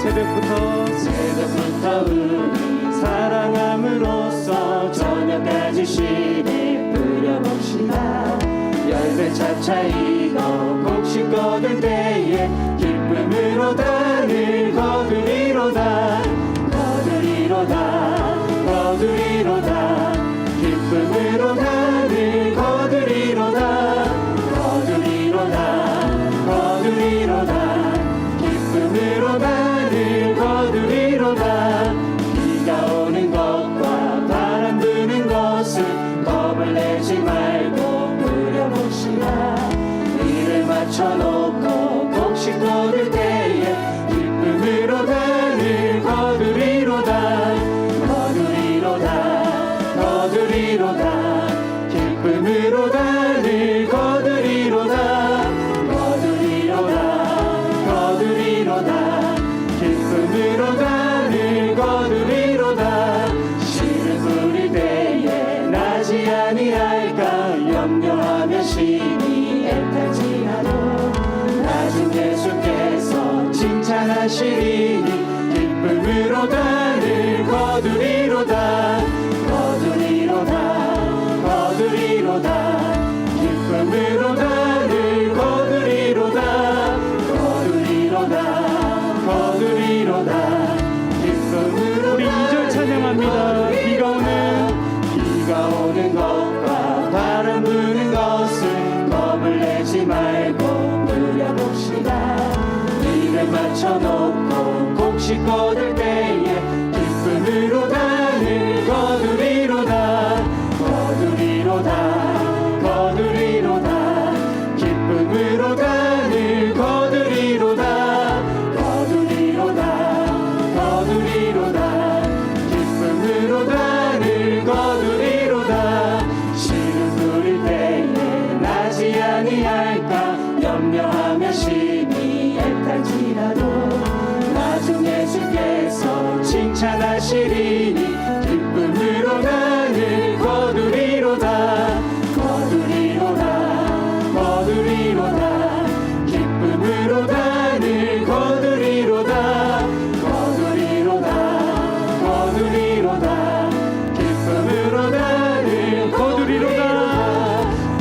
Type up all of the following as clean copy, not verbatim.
새벽부터 우리 사랑함으로써 저녁까지 씨를 뿌려봅시다. 열매 차차 익어 곡식 거둘 때에 기쁨으로 단을 거두리로다. 거두리로다. 거두리로다. 기쁨으로 단을 거두리로다. 거두리로다. 거두리로다. 기쁨으로 단을 거두리로다. 비가 오는 것과 바람 부는 것은 겁을 내지 말고 뿌려봅시다. 이를 맞춰놓고 곡식 거둘 때에 기쁨으로 단을 거두리로다. 거두리로다. 거두리로다. 기쁨으로 단을 거두리로다. 거두리로다. 거두리로다. 기쁨으로 단을 거두리로다. 씨를 뿌릴 때에 나지 아니할까 염려하며 심히 애탈지라도 나중 예수께서 칭찬하시리니 기쁨으로 단을 거두리로다. 거두리로다. 거두리로다. 기쁨으로 단을 거두리로다. 거두리로다. 거두리로다. 기쁨으로. 우리 2절 찬양합니다. 비가 오는 것과 바람 부는 것을 겁을 내지 말고 누려봅시다. 이를 맞춰놓고 곡식 거둘 때에 기쁨으로 단을 거두리로다. 거두리로다. 거두리로다. 기쁨으로 단을 거두리로다. 거두리로다. 거두리로다. 기쁨으로 단을 거두리로다. 씨를 뿌릴 때에 나지 아니할까 염려하며 심히 애탈지라도 나중 예수께서 칭찬하시리니 기쁨으로 단을 거두리로다. 거두리로다. 거두리로다. 기쁨으로 단을 거두리로다. 거두리로다. 거두리로다. 기쁨으로 단을 거두리로다.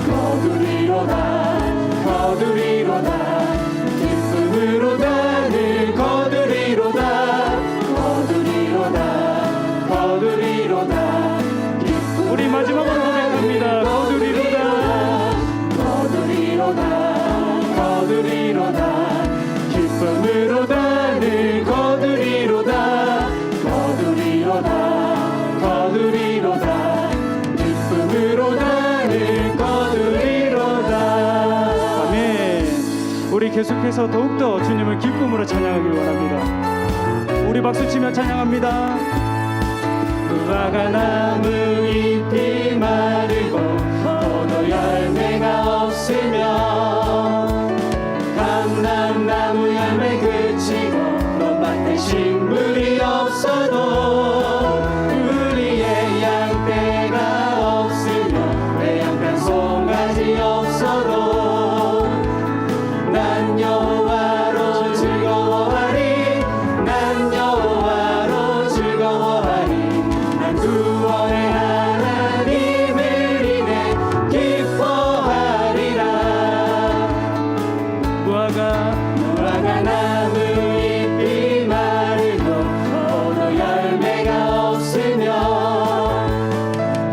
거두리로다. 거두리로다. 기쁨으로 단을 거두리로다. 거두리로다. 거두리로다. 우리 마지막으로 고백합니다. 거두리로다. 거두리로다. 거두리로다. 기쁨으로 단을 거두리로다. 거두리로다. 거두리로다. 기쁨으로 단을 거두리로다. 아멘. 우리 계속해서 더욱더 주님을 기쁨으로 찬양하길 원합니다. 우리 박수치며 찬양합니다. 무화과 나무 잎이 마르고 포도 열매가 없으며 감람나무 열매 그치고 논밭에 식물이 없어도 우리의 양떼가 없으며 외양간 송아지 없어도 난 여호와로 즐거워하리. 난 여호와로 즐거워하리. 난 구원의 하나님을 인해 기뻐하리라. 무화과 나무 잎이 마르고 포도 열매가 없으며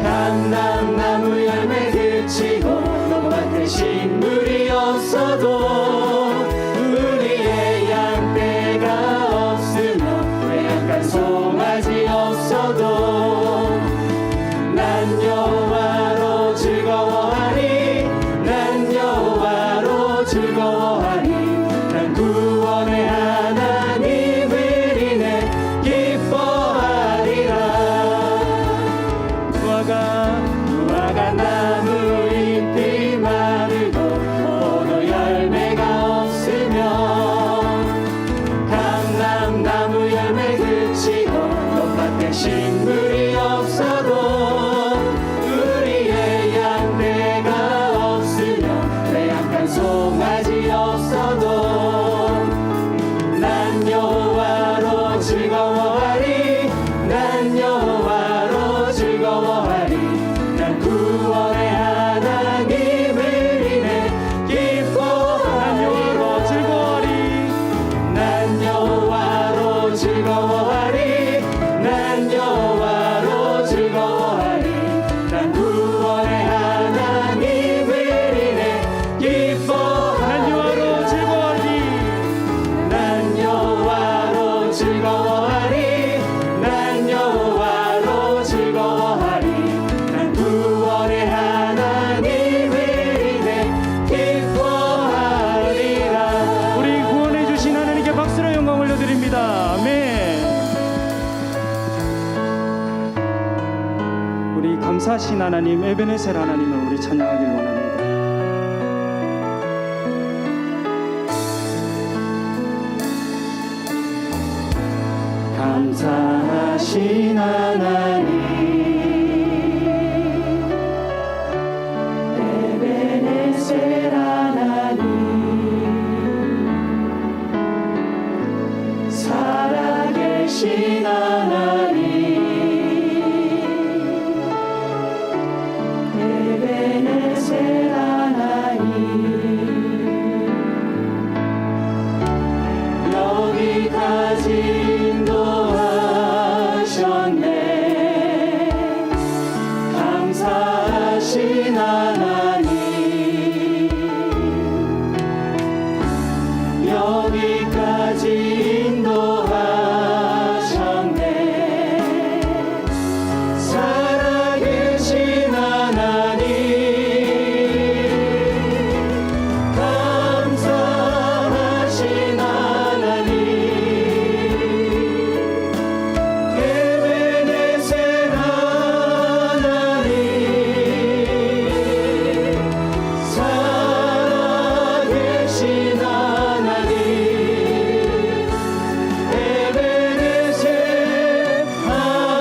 감람나무 열매 그치고 논밭에 식물이 없어도 우리의 양떼가 없으며 외양간 송아지 없어도 난 여호와로 즐거워하리. 난 여호와로 즐거워하리. 난 구원의 하나님을 인해 기뻐하리라. 무화과 나무 잎이 마르고 포도 열매가 없으며 감람나무 열매 그치고 논밭에 식물이 없어도 우리의 양떼가 없으며 외양간 송아지 없어도 난 여호와로 즐거워하리 난 여호와로 즐거워하리 난 구원의 하나님을 인해 기뻐하리라. 우리 구원해 주신 하나님께 박수로 영광 올려드립니다. 아멘. 우리 감사하신 하나님 에베네셀 하나님을 우리 찬양하길 원합니다. 감사하신 하나님 에베네셀 하나님 살아계신 하나님 에베네셀 하나님 여기까지 감사하신 하나님 여기까지 인도하셨네. 살아계신 하나님 감사하신 하나님 에베네셀 하나님 살아계신 하나님 에베네셀 하나님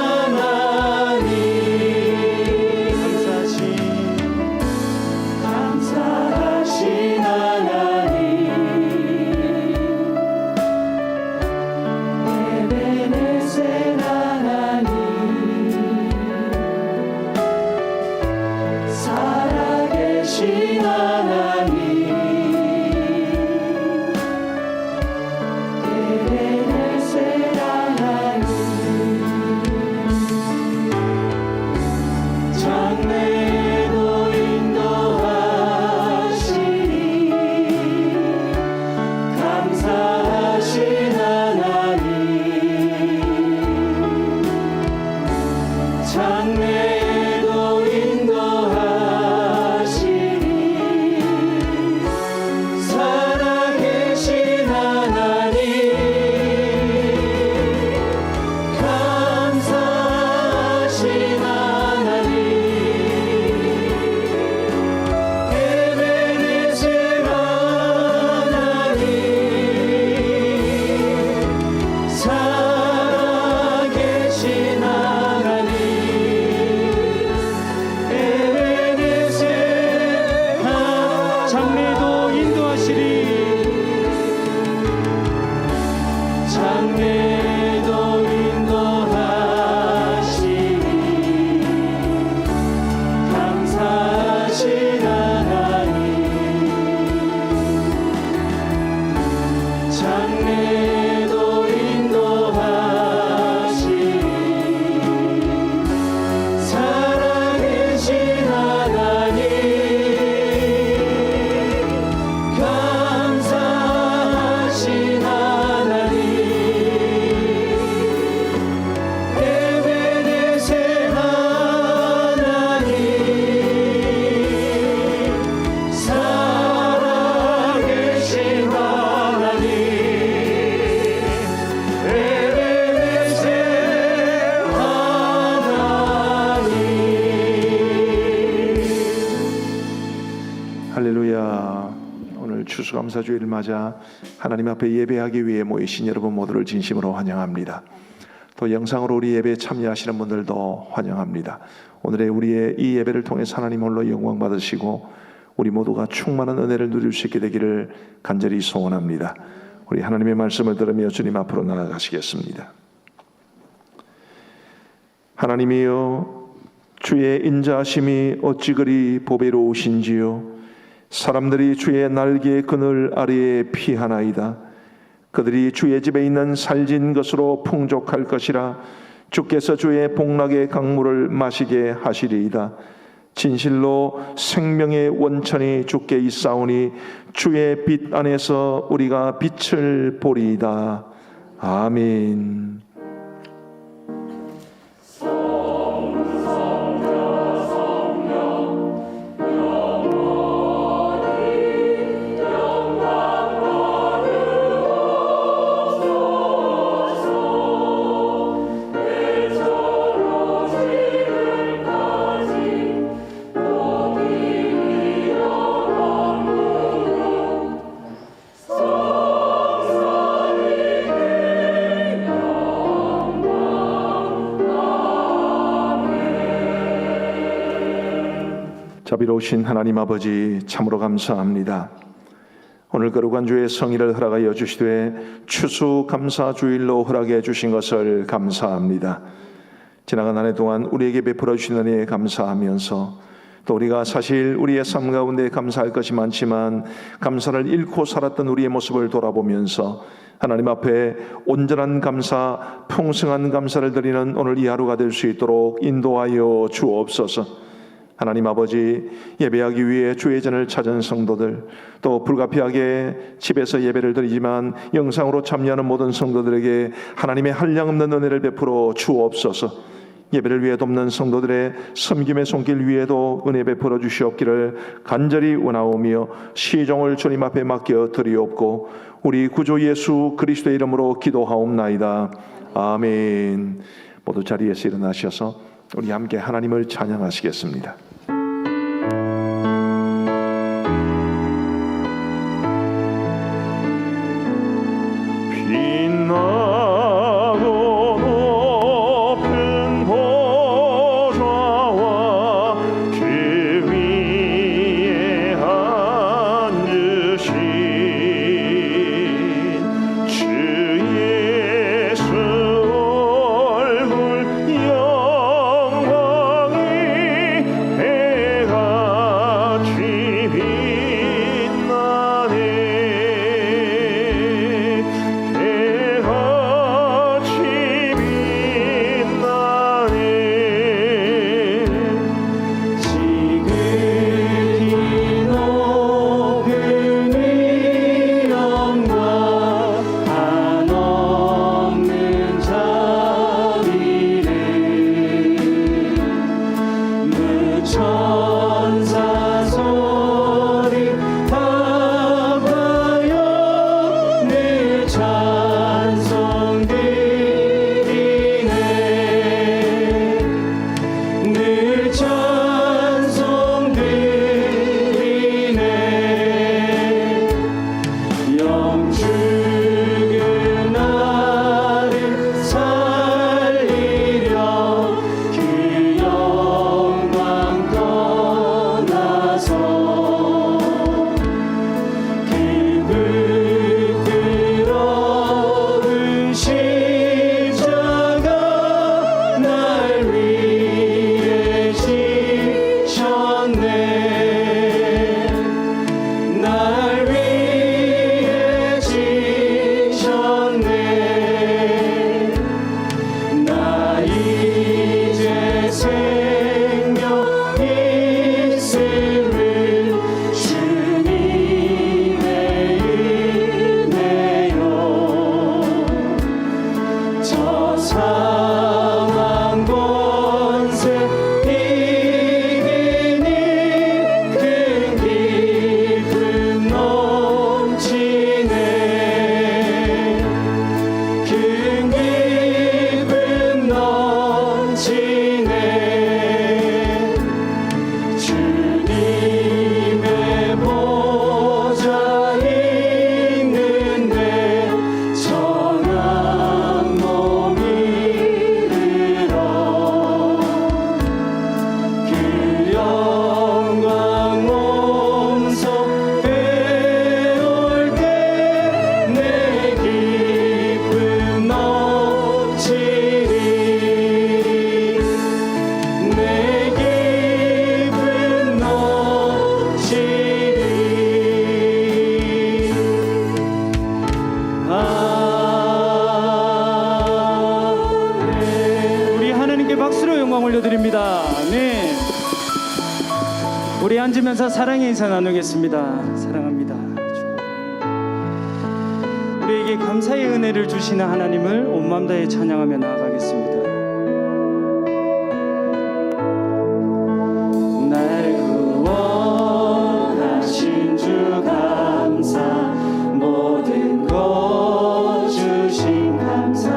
감사하신 하나님 에베네셀 하나님 살아계신 하나님 에베네셀 하나님 장래도 인도하시니 감사하신 하나님 장래도 인도하시니 살아계신 하나님 감사하신 하나님 에베네셀 하나님 살아계신 하나님 에베네셀 장래도 인도하시리 장래도 인도하시니 감사하신 하나님 장래도 인도하시니 살아계신 하나님 감사하신 하나님 에베네셀 하나님 살아계신 하나님 에베네셀 하나님. 할렐루야. 오늘 추수감사주일을 맞아 하나님 앞에 예배하기 위해 모이신 여러분 모두를 진심으로 환영합니다. 또 영상으로 우리 예배에 참여하시는 분들도 환영합니다. 오늘의 우리의 이 예배를 통해서 하나님 홀로 영광 받으시고 우리 모두가 충만한 은혜를 누릴 수 있게 되기를 간절히 소원합니다. 우리 하나님의 말씀을 들으며 주님 앞으로 나아가시겠습니다. 하나님이여, 주의 인자하심이 어찌 그리 보배로우신지요. 사람들이 주의 날개 그늘 아래에 피하나이다. 그들이 주의 집에 있는 살진 것으로 풍족할 것이라. 주께서 주의 복락의 강물을 마시게 하시리이다. 진실로 생명의 원천이 주께 있사오니 주의 빛 안에서 우리가 빛을 보리이다. 아멘. 자비로우신 하나님 아버지, 참으로 감사합니다. 오늘 거룩한 주의 성의를 허락하여 주시되 추수감사주일로 허락해 주신 것을 감사합니다. 지나간 한 해 동안 우리에게 베풀어 주신 은혜에 감사하면서 또 우리가 사실 우리의 삶 가운데 감사할 것이 많지만 감사를 잃고 살았던 우리의 모습을 돌아보면서 하나님 앞에 온전한 감사, 풍성한 감사를 드리는 오늘 이 하루가 될 수 있도록 인도하여 주옵소서. 하나님 아버지, 예배하기 위해 주의 전을 찾은 성도들, 또 불가피하게 집에서 예배를 드리지만 영상으로 참여하는 모든 성도들에게 하나님의 한량없는 은혜를 베풀어 주옵소서. 예배를 위해 돕는 성도들의 섬김의 손길 위에도 은혜 베풀어 주시옵기를 간절히 원하오며 시종을 주님 앞에 맡겨 드리옵고 우리 구주 예수 그리스도의 이름으로 기도하옵나이다. 아멘. 모두 자리에서 일어나셔서 우리 함께 하나님을 찬양하시겠습니다. 빛나고 높은 보좌와 그 위에 앉으신 주 예수 얼굴 영광이 해같이 빛나네. 천사 소리 다 과여 내 찬송 드리네. 늘 찬송 드리네. 영죽은 나를 살리려 그 영광 떠나서 그 부끄러운 십자가 날 위해 지셨네. 날 위해 지셨네. 나 이제 생명 있음을 주님의 은혜요. 저 사망 권세 이기니 큰 기쁨 넘치네. 큰 기쁨 넘치네. 주님의 보좌 있는데 선한 몸 이르러 그 영광 몸소 배울 때 내 기쁨 넘치리. 내 기쁨 넘치리. 아멘. 우리 하나님께 박수로 영광 올려드립니다. 네. 우리 앉으면서 사랑의 인사 나누겠습니다. 사랑합니다. 우리에게 감사의 은혜를 주시는 하나님을 온 마음 다해 찬양하며 나아가겠습니다. 날 구원하신 주 감사, 모든 것 주신 감사,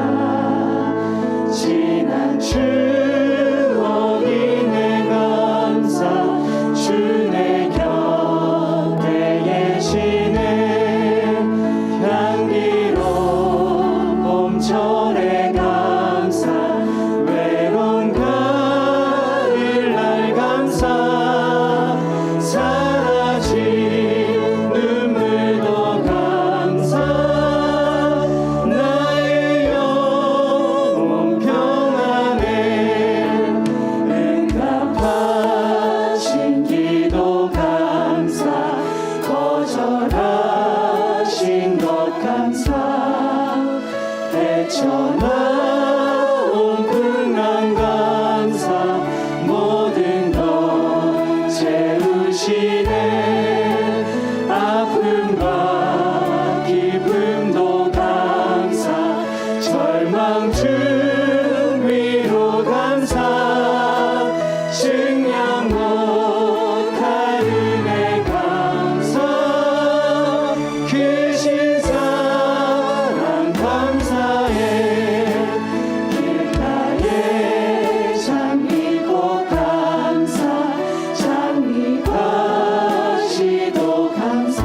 지난 추억이 내 감사, 주 내 곁에 계시네. 향기로운 봄철의 감사, 외로운 가을날 감사, 사라진 눈물도 감사, 나의 영혼 평안에 응답하신 기도 감사, 거절하신 것 감사, 헤쳐나온 풍랑 감사, 모든 것 채우시네. 아픔과 기쁨도 감사, 절망 중 위로 감사, 증량 못할 은혜 감사, 크신 사랑 감사해. 길가에 장미꽃 감사, 장미가시도 감사,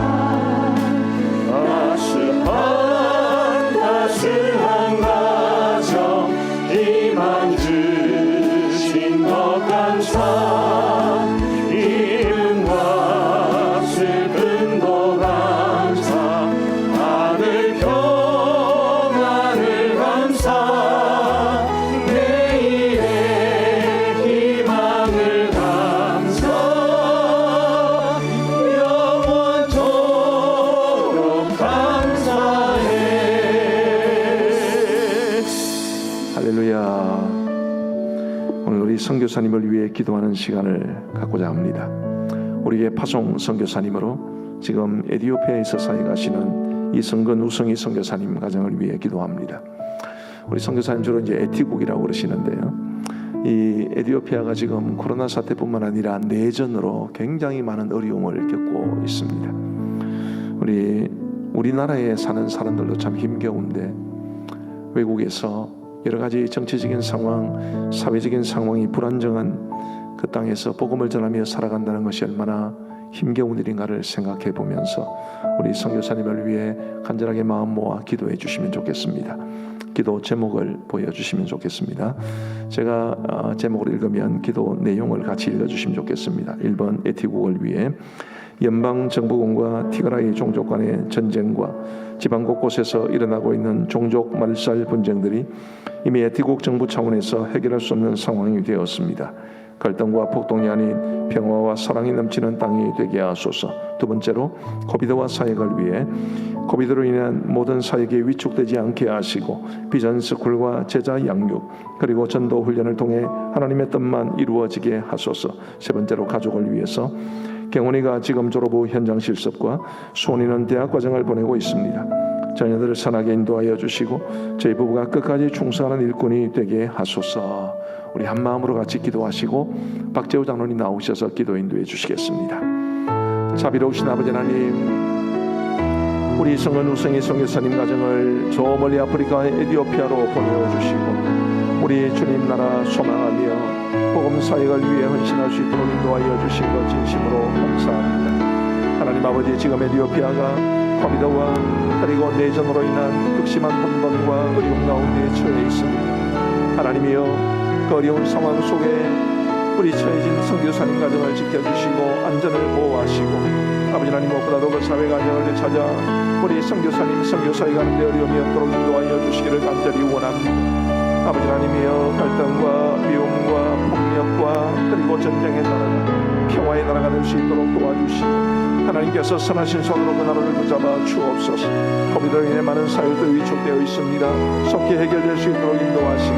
따스한 가정 희망 주신 것 감사, 기쁨과 슬픔도 감사, 하늘 평안을 감사, 내일의 희망을 감사, 영원토록 감사해. 할렐루야. 오늘 우리 선교사님을 위해 기도하는 시간을 갖고자 합니다. 우리에게 파송 선교사님으로 지금 에티오피아에서 사역하시는 이성근 우성희 선교사님 가정을 위해 기도합니다. 우리 선교사님 주로 이제 에티국이라고 그러시는데요. 이 에티오피아가 지금 코로나 사태뿐만 아니라 내전으로 굉장히 많은 어려움을 겪고 있습니다. 우리나라에 사는 사람들도 참 힘겨운데 외국에서 여러 가지 정치적인 상황, 사회적인 상황이 불안정한 그 땅에서 복음을 전하며 살아간다는 것이 얼마나 힘겨운 일인가를 생각해 보면서 우리 선교사님을 위해 간절하게 마음 모아 기도해 주시면 좋겠습니다. 기도 제목을 보여주시면 좋겠습니다. 제가 제목을 읽으면 기도 내용을 같이 읽어주시면 좋겠습니다. 1번 에티국을 위해 연방정부군과 티그라이 종족 간의 전쟁과 지방 곳곳에서 일어나고 있는 종족 말살 분쟁들이 이미 에티국 정부 차원에서 해결할 수 없는 상황이 되었습니다. 갈등과 폭동이 아닌 평화와 사랑이 넘치는 땅이 되게 하소서. 두 번째로 코비드와 사역을 위해 코비드로 인한 모든 사역이 위축되지 않게 하시고 비전 스쿨과 제자 양육 그리고 전도 훈련을 통해 하나님의 뜻만 이루어지게 하소서. 세 번째로 가족을 위해서 경훈이가 지금 졸업 후 현장 실습과 수원이는 대학 과정을 보내고 있습니다. 자녀들을 선하게 인도하여 주시고 저희 부부가 끝까지 충성하는 일꾼이 되게 하소서. 우리 한 마음으로 같이 기도하시고 박재호 장로님 나오셔서 기도 인도해 주시겠습니다. 자비로우신 아버지 하나님, 우리 성은 우성희 선교사님 가정을 저 멀리 아프리카 에티오피아로 보내주시고 우리 주님 나라 소망하며 복음 사역을 위해 헌신할 수 있도록 인도하여 주신 것 진심으로 감사합니다. 하나님 아버지, 지금 에티오피아가 코비드와 그리고 내전으로 인한 극심한 혼돈과 어려움 가운데 처해 있습니다. 하나님이여, 그 어려운 상황 속에 우리 처해진 선교사님 가정을 지켜주시고 안전을 보호하시고 아버지 하나님, 무엇보다도 그 사회 가정을 찾아 우리 선교사님 선교사에 가는데 어려움이 없도록 인도하여 주시기를 간절히 원합니다. 아버지 하나님이여, 갈등과 미움과 폭력과 그리고 전쟁의 나라가 평화의 나라가 될 수 있도록 도와주시고 하나님께서 선하신 손으로 그 나라를 붙잡아 주옵소서. 코비드로 인해 많은 사회도 위축되어 있습니다. 속히 해결될 수 있도록 인도하시고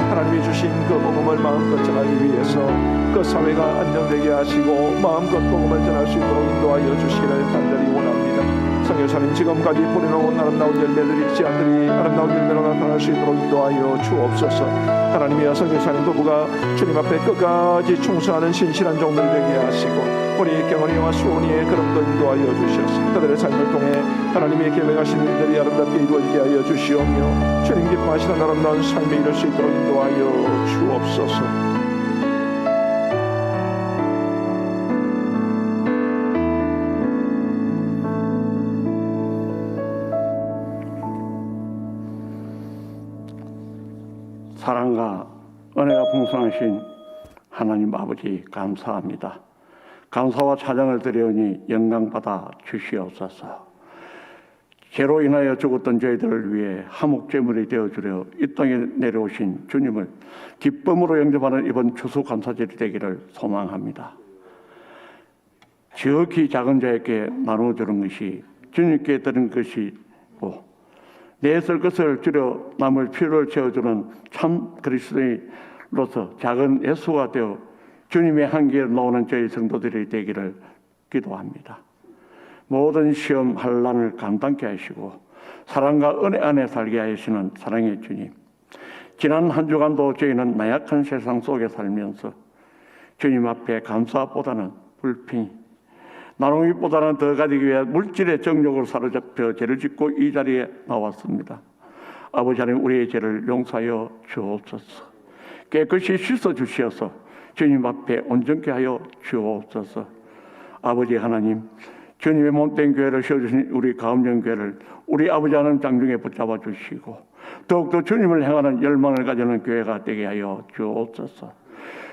하나님이 주신 그 복음을 마음껏 전하기 위해서 그 사회가 안정되게 하시고 마음껏 복음을 전할 수 있도록 인도하여 주시기를 간절히 원합니다. 성교사님 지금까지 뿌려놓은 아름다운 열매들이 씨앗들이 아름다운 열매로 나타날 수 있도록 인도하여 주옵소서. 하나님이여 성교사님 부부가 주님 앞에 끝까지 충성하는 신실한 종들 되게 하시고 우리 경원이와 수원이의 걸음도 인도하여 주시옵소서. 그들의 삶을 통해 하나님의 계획하신 일들이 아름답게 이루어지게 하여 주시오며 주님 기뻐하시는 아름다운 삶에 이룰 수 있도록 인도하여 주옵소서. 사랑과 은혜가 풍성하신 하나님 아버지 감사합니다. 감사와 찬양을 드리오니 영광받아 주시옵소서. 죄로 인하여 죽었던 저희들을 위해 화목제물이 되어주려 이 땅에 내려오신 주님을 기쁨으로 영접하는 이번 추수감사절이 되기를 소망합니다. 지극히 작은 자에게 나누어주는 것이 주님께 드린 것이고 내 쓸 것을 줄여 남을 필요를 채워주는 참 그리스도인으로서 작은 예수가 되어 주님의 한계에 나오는 저희 성도들이 되기를 기도합니다. 모든 시험 환난을 감당케 하시고 사랑과 은혜 안에 살게 하시는 사랑의 주님, 지난 한 주간도 저희는 나약한 세상 속에 살면서 주님 앞에 감사보다는 불평, 나눔보다는 더 가지기 위해 물질의 정욕으로 사로잡혀 죄를 짓고 이 자리에 나왔습니다. 아버지 하나님, 우리의 죄를 용서하여 주옵소서. 깨끗이 씻어 주시어서 주님 앞에 온전케 하여 주옵소서. 아버지 하나님, 주님의 몸된 교회를 세워주신 우리 가음령교회를 우리 아버지 하나님 장중에 붙잡아 주시고 더욱더 주님을 향하는 열망을 가지는 교회가 되게 하여 주옵소서.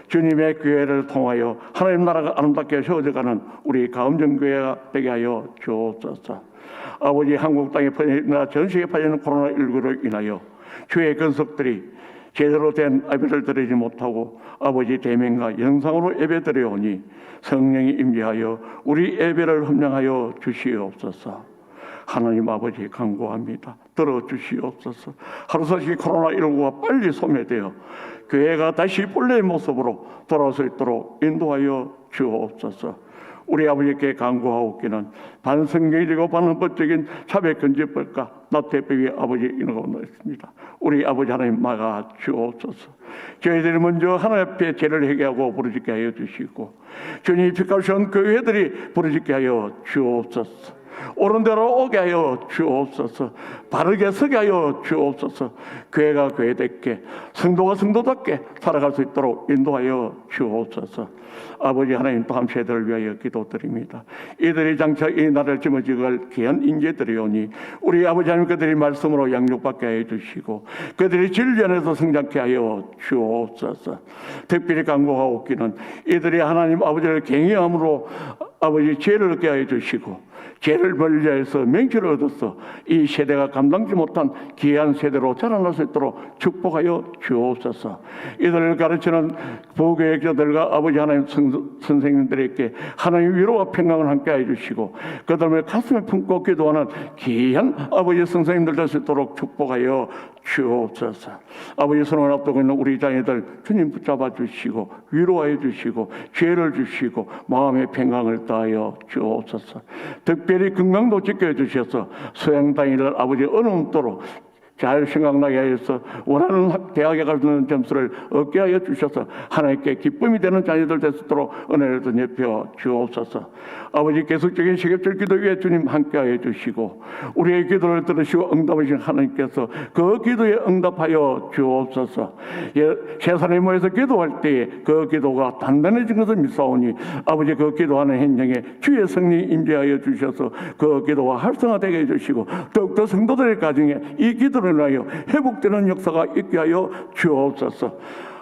주님의 교회를 통하여 하나님 나라가 아름답게 세워져가는 우리 가음정교회가 되게 하여 주옵소서. 아버지, 한국 땅에 퍼지나 전 세계에 퍼지는 코로나19로 인하여 주의 건석들이 제대로 된 예배를 드리지 못하고 아버지 대면과 영상으로 예배 드려오니 성령이 임재하여 우리 예배를 헌명하여 주시옵소서. 하나님 아버지 간구합니다. 들어주시옵소서. 하루속히 코로나19가 빨리 소멸되어 교회가 다시 본래의 모습으로 돌아올 수 있도록 인도하여 주옵소서. 우리 아버지께 간구하옵기는 반성경이고 반헌법적인 차별금지법과 나태법이 아버지 인하고 있습니다. 우리 아버지 하나님 막아 주옵소서. 저희들이 먼저 하나님 앞에 죄를 회개하고 부르짖게 하여 주시고 주님이 픽하신 교회들이 부르짖게 하여 주옵소서. 옳은 대로 오게 하여 주옵소서. 바르게 서게 하여 주옵소서. 교회가 교회답게 성도가 성도답게 살아갈 수 있도록 인도하여 주옵소서. 아버지 하나님, 또한 세대를 위하여 기도드립니다. 이들이 장차 이 나라를 짊어지갈 귀한 인재들이오니 우리 아버지 하나님, 그들이 말씀으로 양육받게 하여 주시고 그들이 진리 안에서 성장케 하여 주옵소서. 특별히 간구하옵기는 이들이 하나님 아버지를 경외함으로 아버지 죄를 얻게 하여 주시고 죄를 멀리해서 명철을 얻어서 이 세대가 감당지 못한 귀한 세대로 자라날 수 있도록 축복하여 주옵소서. 이들을 가르치는 부교육자들과 아버지 하나님 선생님들에게 하나님 위로와 평강을 함께 해주시고 그들의 가슴에 품고 기도하는 귀한 아버지 선생님들 될 수 있도록 축복하여 주옵소서. 아버지, 선을 앞두고 있는 우리 자녀들 주님 붙잡아 주시고 위로하여 주시고 죄를 주시고 마음의 평강을 더하여 주옵소서. 특별히 건강도 지켜주셔서 수행다니를 아버지 어느 정도로 잘 생각나게 하여서 원하는 대학에 가는 점수를 얻게 하여 주셔서 하나님께 기쁨이 되는 자녀들 될 수 있도록 은혜를 덧입혀 주옵소서. 아버지, 계속적인 시ገብ절 기도 위에 주님 함께 하여 주시고 우리의 기도를 들으시고 응답하신 하나님께서 그 기도에 응답하여 주옵소서. 세상에 모여서 기도할 때에 그 기도가 단단해진 것을 믿사오니 아버지, 그 기도하는 행정에 주의 성령이 임재하여 주셔서 그 기도가 활성화되게 해주시고 더욱더 성도들의 가정에 이 기도를 인하여 회복되는 역사가 있게 하여 주옵소서.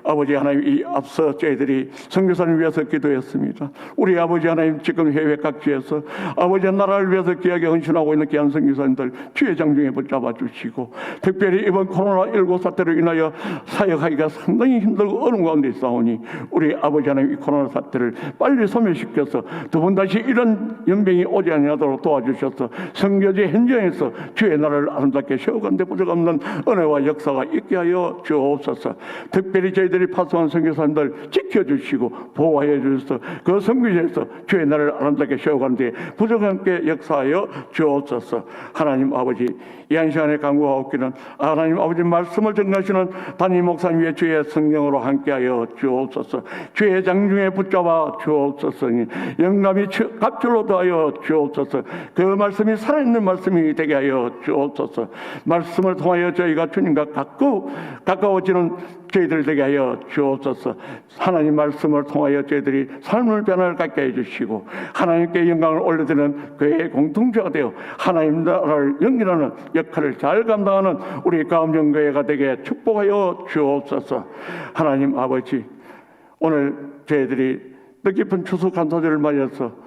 아버지 하나님, 이 앞서 저희들이 선교사를 위해서 기도했습니다. 우리 아버지 하나님, 지금 해외 각지에서 아버지의 나라를 위해서 귀하게 헌신하고 있는 귀한 선교사님들 주의 장중에 붙잡아 주시고 특별히 이번 코로나19 사태로 인하여 사역하기가 상당히 힘들고 어려운 가운데 있사오니 우리 아버지 하나님, 이 코로나 사태를 빨리 소멸시켜서 두 번 다시 이런 연병이 오지 아니하도록 도와주셔서 선교지 현장에서 주의 나라를 아름답게 세워가는 데 부족없는 은혜와 역사가 있게 하여 주옵소서. 특별히 저희들 저희들이 파송한 선교사님들 지켜주시고 보호하여 주셔서 그 선교지에서 주의 나라를 아름답게 세워가는 데 부족함께 역사하여 주옵소서. 하나님 아버지, 이 한 시간에 간구하옵기는 하나님 아버지 말씀을 전하시는 담임 목사님 위에 주의 성령으로 함께하여 주옵소서. 주의 장중에 붙잡아 주옵소서. 영감이 갑줄로 더하여 주옵소서. 그 말씀이 살아있는 말씀이 되게 하여 주옵소서. 말씀을 통하여 저희가 주님과 가까워지는 저희들 되게 하여 주옵소서. 하나님 말씀을 통하여 저희들이 삶을 변화를 갖게 해주시고 하나님께 영광을 올려드리는 그의 공동체가 되어 하나님 나라를 연결하는 역할을 잘 감당하는 우리 가음정교회가 되게 축복하여 주옵소서. 하나님 아버지, 오늘 저희들이 뜻깊은 추수 감사절을 맞이해서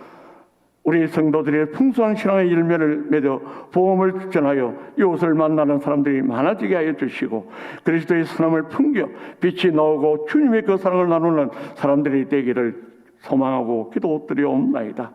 우리 성도들의 풍성한 신앙의 열매를 맺어 복음을 전하여 이웃을 만나는 사람들이 많아지게 하여 주시고 그리스도의 선함을 풍겨 빛이 나오고 주님의 그 사랑을 나누는 사람들이 되기를 소망하고 기도드리옵나이다.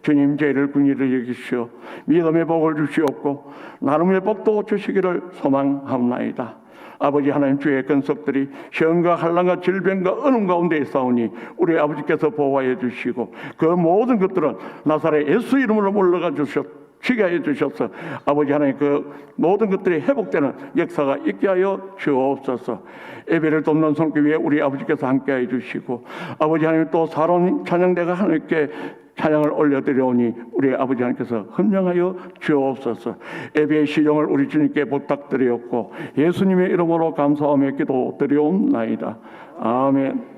주님, 저희를 긍휼히 여기시오 믿음의 복을 주시옵고 나눔의 복도 주시기를 소망하옵나이다. 아버지 하나님, 주의 건석들이 시험과 환난과 질병과 어려움 가운데 싸우니 우리 아버지께서 보호하여 주시고 그 모든 것들은 나사렛 예수 이름으로 물러가 주시게 하여 주셔서 아버지 하나님, 그 모든 것들이 회복되는 역사가 있게 하여 주옵소서. 예배를 돕는 손길 위에 우리 아버지께서 함께 하여 주시고 아버지 하나님, 또 사로운 찬양대가 하나님께 찬양을 올려드려오니 우리 아버지 하나님께서 헌명하여 주옵소서. 예배의 시종을 우리 주님께 부탁드렸고 예수님의 이름으로 감사하며 기도드리옵나이다. 아멘.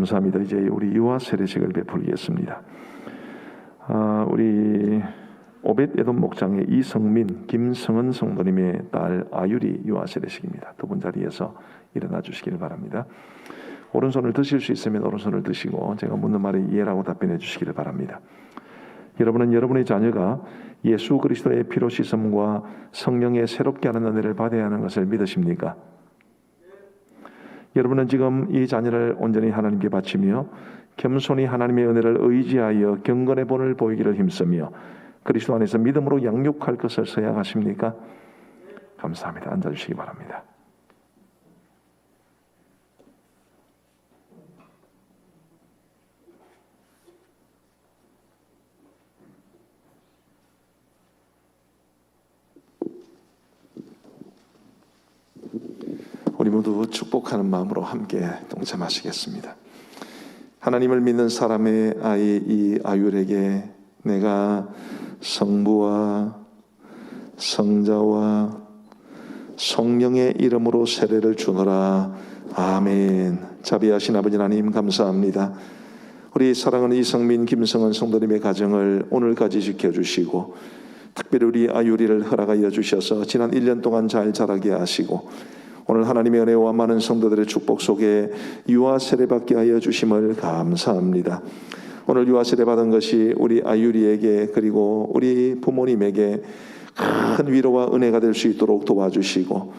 감사합니다. 이제 우리 유아 세례식을 베풀겠습니다. 우리 오벳 에돔 목장의 이성민, 김성은 성도님의 딸 아유리 유아 세례식입니다. 두 분 자리에서 일어나 주시기를 바랍니다. 오른손을 드실 수 있으면 오른손을 드시고 제가 묻는 말에 예라고 답변해 주시기를 바랍니다. 여러분은 여러분의 자녀가 예수 그리스도의 피로 씻음과 성령의 새롭게 하는 은혜를 받아야 하는 것을 믿으십니까? 여러분은 지금 이 자녀를 온전히 하나님께 바치며 겸손히 하나님의 은혜를 의지하여 경건의 본을 보이기를 힘쓰며 그리스도 안에서 믿음으로 양육할 것을 서약하십니까? 감사합니다. 앉아주시기 바랍니다. 우리 모두 축복하는 마음으로 함께 동참하시겠습니다. 하나님을 믿는 사람의 아이 이 아율에게 내가 성부와 성자와 성령의 이름으로 세례를 주노라. 아멘. 자비하신 아버지 하나님, 감사합니다. 우리 사랑하는 이성민, 김성은 성도님의 가정을 오늘까지 지켜주시고 특별히 우리 아유리를 허락하여 주셔서 지난 1년 동안 잘 자라게 하시고 오늘 하나님의 은혜와 많은 성도들의 축복 속에 유아 세례받게 하여 주심을 감사합니다. 오늘 유아 세례 받은 것이 우리 아유리에게 그리고 우리 부모님에게 큰 위로와 은혜가 될 수 있도록 도와주시고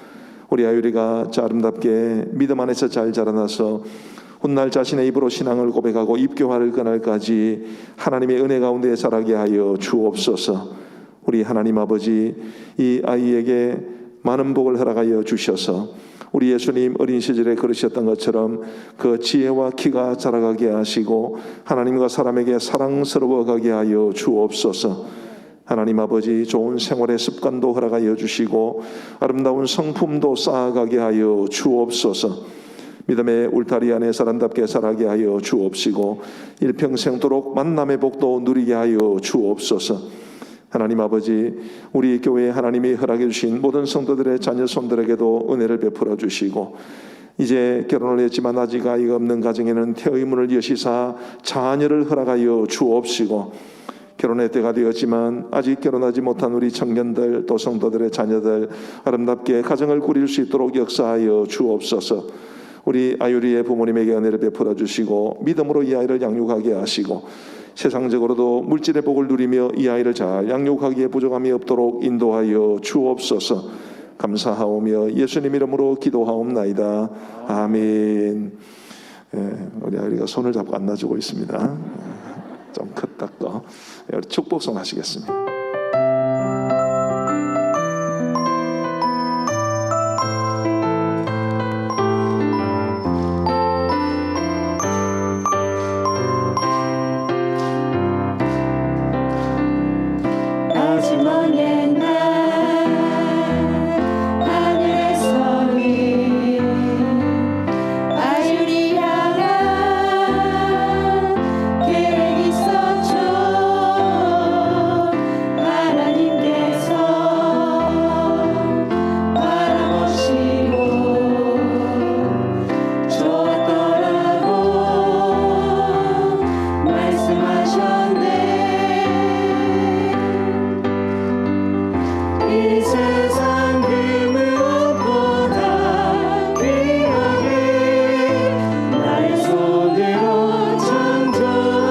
우리 아유리가 아름답게 믿음 안에서 잘 자라나서 훗날 자신의 입으로 신앙을 고백하고 입교할 그날까지 하나님의 은혜 가운데 자라게 하여 주옵소서. 우리 하나님 아버지, 이 아이에게 많은 복을 허락하여 주셔서 우리 예수님 어린 시절에 그러셨던 것처럼 그 지혜와 키가 자라가게 하시고 하나님과 사람에게 사랑스러워가게 하여 주옵소서. 하나님 아버지, 좋은 생활의 습관도 허락하여 주시고 아름다운 성품도 쌓아가게 하여 주옵소서. 믿음의 울타리 안에 사람답게 살아가게 하여 주옵시고 일평생도록 만남의 복도 누리게 하여 주옵소서. 하나님 아버지, 우리 교회에 하나님이 허락해 주신 모든 성도들의 자녀 손들에게도 은혜를 베풀어 주시고 이제 결혼을 했지만 아직 아이가 없는 가정에는 태의문을 여시사 자녀를 허락하여 주옵시고 결혼의 때가 되었지만 아직 결혼하지 못한 우리 청년들 또 성도들의 자녀들 아름답게 가정을 꾸릴 수 있도록 역사하여 주옵소서. 우리 아유리의 부모님에게 은혜를 베풀어 주시고 믿음으로 이 아이를 양육하게 하시고 세상적으로도 물질의 복을 누리며 이 아이를 잘 양육하기에 부족함이 없도록 인도하여 주옵소서. 감사하오며 예수님 이름으로 기도하옵나이다. 아멘. 우리 아이가 손을 잡고 안아주고 있습니다. 좀 컸다 거. 축복송 하시겠습니다. 아직 먼 옛날 하늘에서 위 아유리 향한 계획이 있었죠. 하나님께서 바라보시고 좋았더라고 말씀하셨네. 이 세상 그 무엇보다 귀하게 나의 손으로 창조하였노라.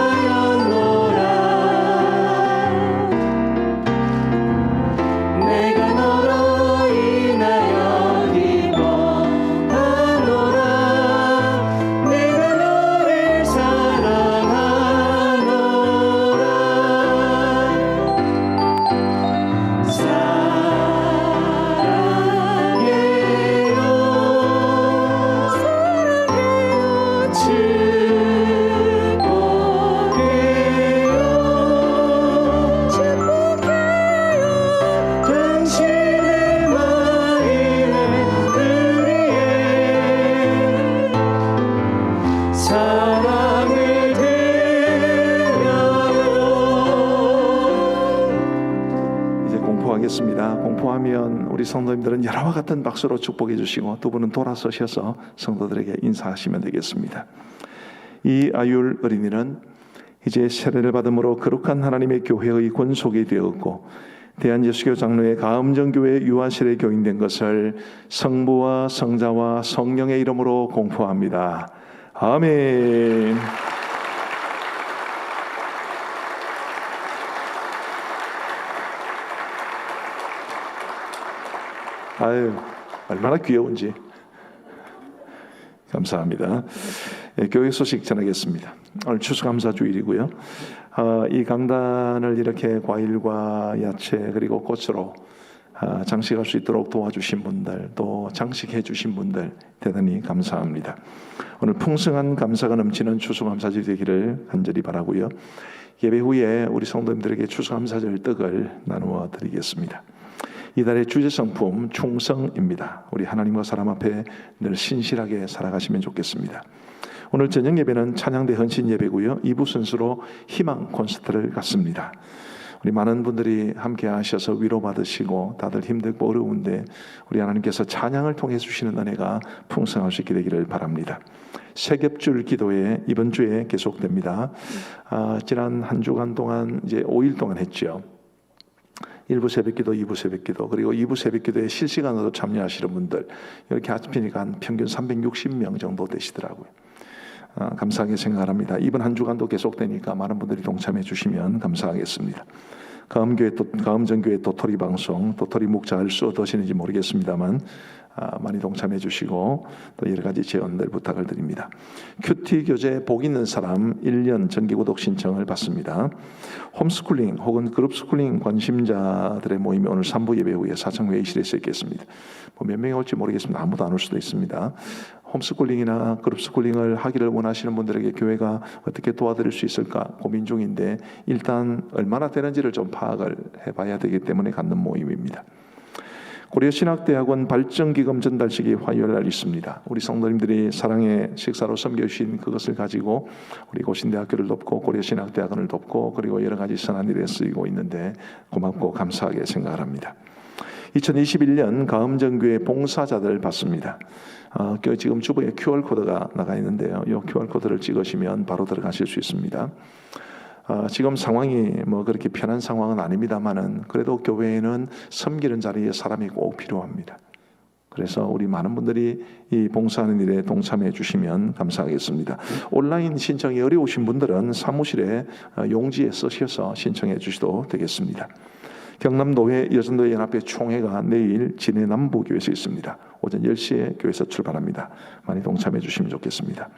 내가 너로 인하여 기뻐하노라. 내가 너를 사랑하노라. 당신의 마음을 우리의 사랑을 드려요. 이제 공포하겠습니다. 공포하면 우리 성도님들은 여러와 같은 박수로 축복해 주시고 두 분은 돌아서셔서 성도들에게 인사하시면 되겠습니다. 이 아율 어린이는 이제 세례를 받음으로 거룩한 하나님의 교회의 권속이 되었고 대한예수교 장로의 가음정교회 유아실에 교인된 것을 성부와 성자와 성령의 이름으로 공포합니다. 아멘. 아유, 얼마나 귀여운지. 감사합니다. 교회 소식 전하겠습니다. 오늘 추수감사주일이고요. 이 강단을 이렇게 과일과 야채 그리고 꽃으로 장식할 수 있도록 도와주신 분들, 또 장식해 주신 분들 대단히 감사합니다. 오늘 풍성한 감사가 넘치는 추수감사주일 되기를 간절히 바라고요. 예배 후에 우리 성도님들에게 추수감사절 떡을 나누어 드리겠습니다. 이달의 주제 성품 충성입니다. 우리 하나님과 사람 앞에 늘 신실하게 살아가시면 좋겠습니다. 오늘 저녁 예배는 찬양대 헌신 예배고요. 2부 순서로 희망 콘서트를 갖습니다. 우리 많은 분들이 함께 하셔서 위로받으시고 다들 힘들고 어려운데 우리 하나님께서 찬양을 통해 주시는 은혜가 풍성할 수 있게 되기를 바랍니다. 세겹줄 기도회 이번 주에 계속됩니다. 지난 한 주간 동안 이제 5일 동안 했죠. 1부 새벽기도, 2부 새벽기도, 그리고 2부 새벽기도에 실시간으로 참여하시는 분들 이렇게 합치니까 한 평균 360명 정도 되시더라고요. 감사하게 생각합니다. 이번 한 주간도 계속되니까 많은 분들이 동참해 주시면 감사하겠습니다. 가음정교회 도토리 방송, 도토리 목자를 수 어떠시는지 모르겠습니다만 많이 동참해 주시고 또 여러 가지 제언들 부탁을 드립니다. 큐티 교재 복 있는 사람 1년 정기구독 신청을 받습니다. 홈스쿨링 혹은 그룹스쿨링 관심자들의 모임이 오늘 3부 예배 후에 사청 회의실에서 있겠습니다. 몇 명이 올지 모르겠습니다. 아무도 안 올 수도 있습니다. 홈스쿨링이나 그룹스쿨링을 하기를 원하시는 분들에게 교회가 어떻게 도와드릴 수 있을까 고민 중인데 일단 얼마나 되는지를 좀 파악을 해봐야 되기 때문에 갖는 모임입니다. 고려신학대학원 발전기금 전달식이 화요일 날 있습니다. 우리 성도님들이 사랑의 식사로 섬겨주신 그것을 가지고 우리 고신대학교를 돕고 고려신학대학원을 돕고 그리고 여러 가지 선한 일에 쓰이고 있는데 고맙고 감사하게 생각을 합니다. 2021년 가음정교회 봉사자들 받습니다. 지금 주부에 QR코드가 나가 있는데요. 이 QR코드를 찍으시면 바로 들어가실 수 있습니다. 지금 상황이 뭐 그렇게 편한 상황은 아닙니다만은 그래도 교회에는 섬기는 자리에 사람이 꼭 필요합니다. 그래서 우리 많은 분들이 이 봉사하는 일에 동참해 주시면 감사하겠습니다. 온라인 신청이 어려우신 분들은 사무실에 용지에 쓰셔서 신청해 주셔도 되겠습니다. 경남도회 여전도 연합회 총회가 내일 진해 남부교회에서 있습니다. 오전 10시에 교회에서 출발합니다. 많이 동참해 주시면 좋겠습니다.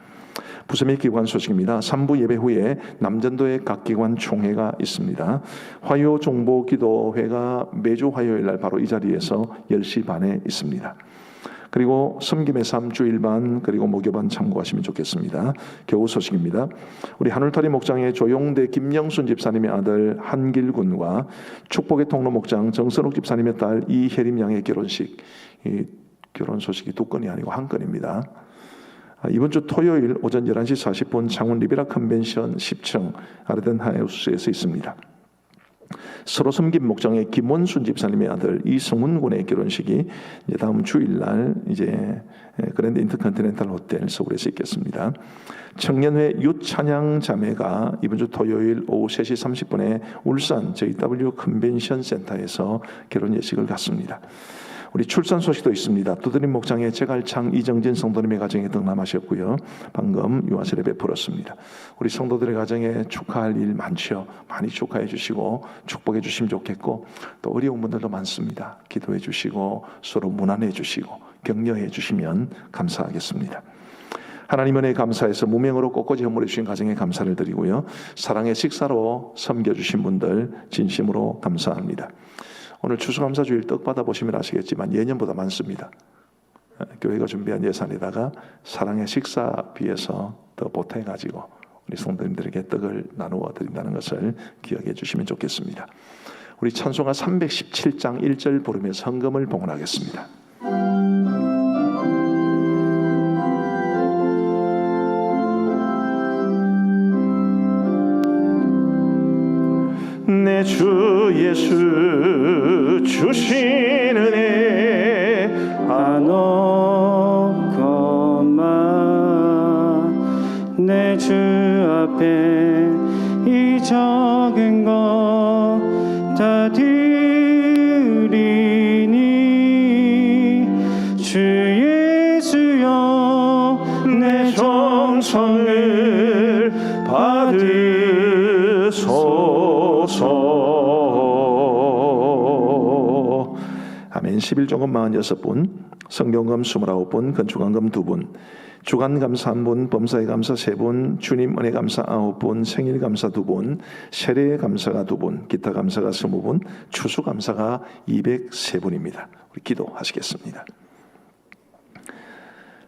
부서및 기관 소식입니다. 3부 예배 후에 남전도의 각 기관 총회가 있습니다. 화요 종보 기도회가 매주 화요일 날 바로 이 자리에서 10시 반에 있습니다. 그리고 섬김의 삶 주일반 그리고 목요반 참고하시면 좋겠습니다. 교우 소식입니다. 우리 하늘타리 목장의 조용대 김영순 집사님의 아들 한길군과 축복의 통로 목장 정선욱 집사님의 딸 이혜림 양의 결혼식, 이 결혼 소식이 두 건이 아니고 한 건입니다. 이번 주 토요일 오전 11시 40분 창원 리베라 컨벤션 10층 아르덴 하우스에서 있습니다. 서로 섬김 목장의 김원순 집사님의 아들 이성훈 군의 결혼식이 이제 다음 주일날 이제 그랜드 인터컨티넨탈 호텔 서울에서 있겠습니다. 청년회 유찬양 자매가 이번 주 토요일 오후 3시 30분에 울산 JW 컨벤션 센터에서 결혼 예식을 갖습니다. 우리 출산 소식도 있습니다. 두드림 목장의 제갈창 이정진 성도님의 가정에 등남하셨고요. 방금 유아세례 베풀었습니다. 우리 성도들의 가정에 축하할 일 많죠. 많이 축하해 주시고 축복해 주시면 좋겠고 또 어려운 분들도 많습니다. 기도해 주시고 서로 문안해 주시고 격려해 주시면 감사하겠습니다. 하나님 은혜에 감사해서 무명으로 꽃꽂이 선물해 주신 가정에 감사를 드리고요. 사랑의 식사로 섬겨주신 분들 진심으로 감사합니다. 오늘 추수감사주일 떡 받아보시면 아시겠지만 예년보다 많습니다. 교회가 준비한 예산에다가 사랑의 식사비에서 더 보태가지고 우리 성도님들에게 떡을 나누어 드린다는 것을 기억해 주시면 좋겠습니다. 우리 찬송가 317장 1절 부르면서 헌금을 봉헌하겠습니다. 내 주 예수 주신 은혜 한없건만 내 주 앞에 이 적은 것 다 드리니 주 예수여 내 정성을 받으소서. 아멘. 11조금 46분, 성경금 29분, 건축원금 2분, 주간감사 1분, 범사의 감사 3분, 주님 은혜 감사 9분, 생일 감사 2분, 세례 감사가 2분, 기타 감사가 20분, 추수 감사가 203분입니다. 우리 기도하시겠습니다.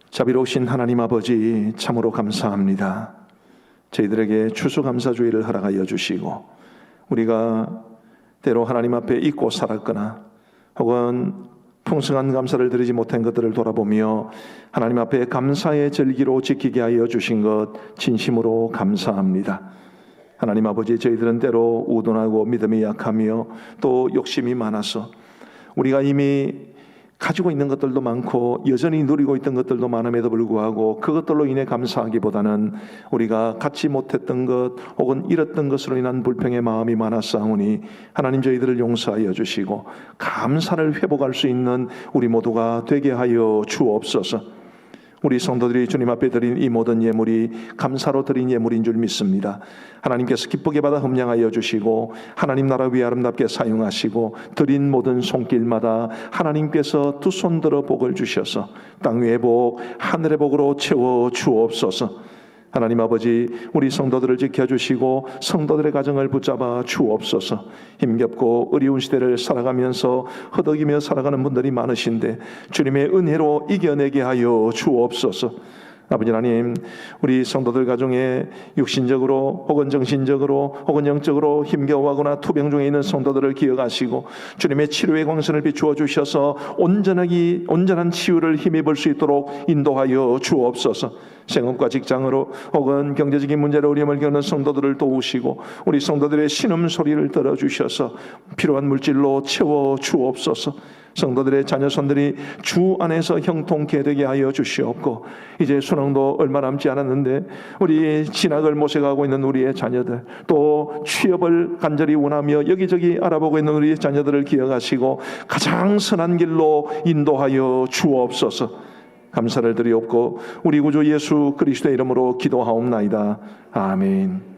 자비로우신 하나님 아버지 참으로 감사합니다. 저희들에게 추수감사주의를 허락하여 주시고 우리가 때로 하나님 앞에 잊고 살았거나 혹은 풍성한 감사를 드리지 못한 것들을 돌아보며 하나님 앞에 감사의 절기로 지키게 하여 주신 것 진심으로 감사합니다. 하나님 아버지, 저희들은 때로 우둔하고 믿음이 약하며 또 욕심이 많아서 우리가 이미 가지고 있는 것들도 많고 여전히 누리고 있던 것들도 많음에도 불구하고 그것들로 인해 감사하기보다는 우리가 갖지 못했던 것 혹은 잃었던 것으로 인한 불평의 마음이 많았사오니 하나님 저희들을 용서하여 주시고 감사를 회복할 수 있는 우리 모두가 되게 하여 주옵소서. 우리 성도들이 주님 앞에 드린 이 모든 예물이 감사로 드린 예물인 줄 믿습니다. 하나님께서 기쁘게 받아 흠량하여 주시고 하나님 나라 위에 아름답게 사용하시고 드린 모든 손길마다 하나님께서 두 손 들어 복을 주셔서 땅 위의 복 하늘의 복으로 채워 주옵소서. 하나님 아버지, 우리 성도들을 지켜주시고 성도들의 가정을 붙잡아 주옵소서. 힘겹고 어려운 시대를 살아가면서 허덕이며 살아가는 분들이 많으신데 주님의 은혜로 이겨내게 하여 주옵소서. 아버지 하나님, 우리 성도들 가정에 육신적으로 혹은 정신적으로 혹은 영적으로 힘겨워하거나 투병 중에 있는 성도들을 기억하시고 주님의 치료의 광선을 비추어 주셔서 온전한 치유를 힘입을 수 있도록 인도하여 주옵소서. 생업과 직장으로 혹은 경제적인 문제로 어려움을 겪는 성도들을 도우시고 우리 성도들의 신음소리를 들어주셔서 필요한 물질로 채워 주옵소서. 성도들의 자녀손들이 주 안에서 형통케 되게 하여 주시옵고, 이제 수능도 얼마 남지 않았는데 우리 진학을 모색하고 있는 우리의 자녀들, 또 취업을 간절히 원하며 여기저기 알아보고 있는 우리의 자녀들을 기억하시고 가장 선한 길로 인도하여 주옵소서. 감사를 드리옵고 우리 구주 예수 그리스도의 이름으로 기도하옵나이다. 아멘.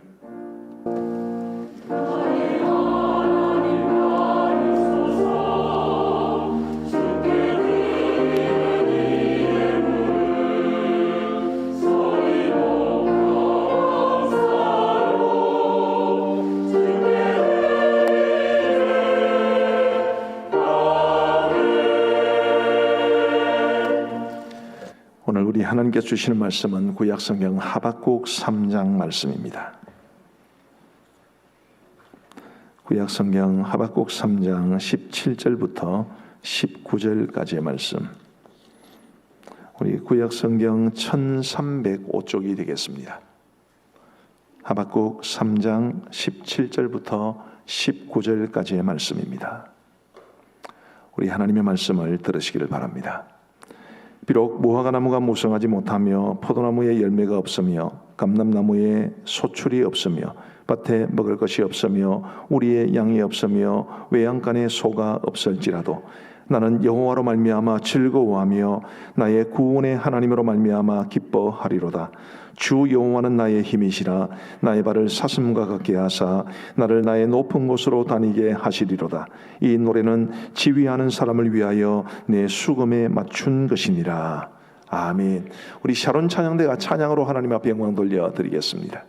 오늘 우리 하나님께서 주시는 말씀은 구약성경 하박국 3장 말씀입니다. 구약성경 하박국 3장 17절부터 19절까지의 말씀. 우리 구약성경 1305쪽이 되겠습니다. 하박국 3장 17절부터 19절까지의 말씀입니다. 우리 하나님의 말씀을 들으시기를 바랍니다. 비록 무화과나무가 무성하지 못하며 포도나무에 열매가 없으며 감람나무에 소출이 없으며 밭에 먹을 것이 없으며 우리의 양이 없으며 외양간에 소가 없을지라도 나는 여호와로 말미암아 즐거워하며 나의 구원의 하나님으로 말미암아 기뻐하리로다. 주 여호와는 나의 힘이시라. 나의 발을 사슴과 같게 하사 나를 나의 높은 곳으로 다니게 하시리로다. 이 노래는 지휘하는 사람을 위하여 내 수금에 맞춘 것이니라. 아멘. 우리 샤론 찬양대가 찬양으로 하나님 앞에 영광 돌려드리겠습니다.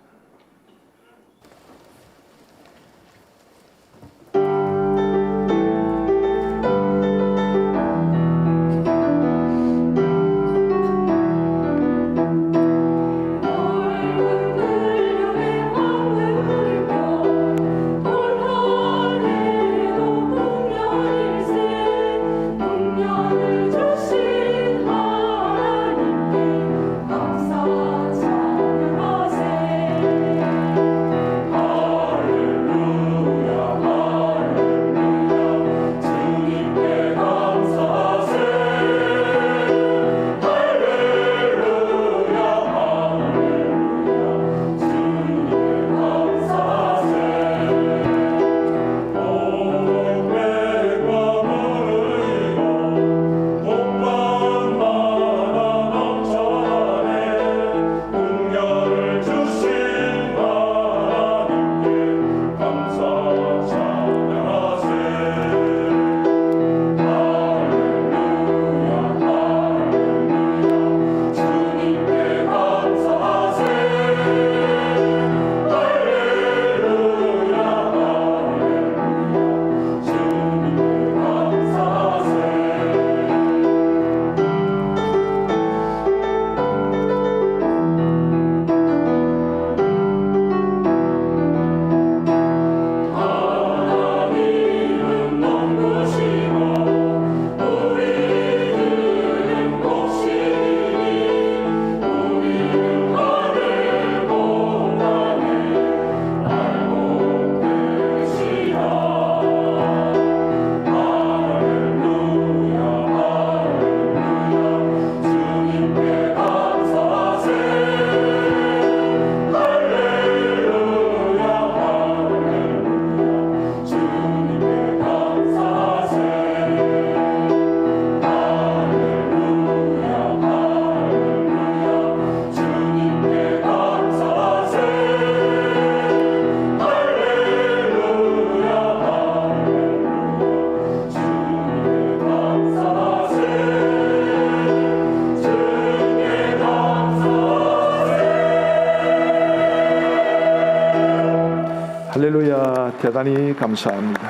할렐루야. 대단히 감사합니다.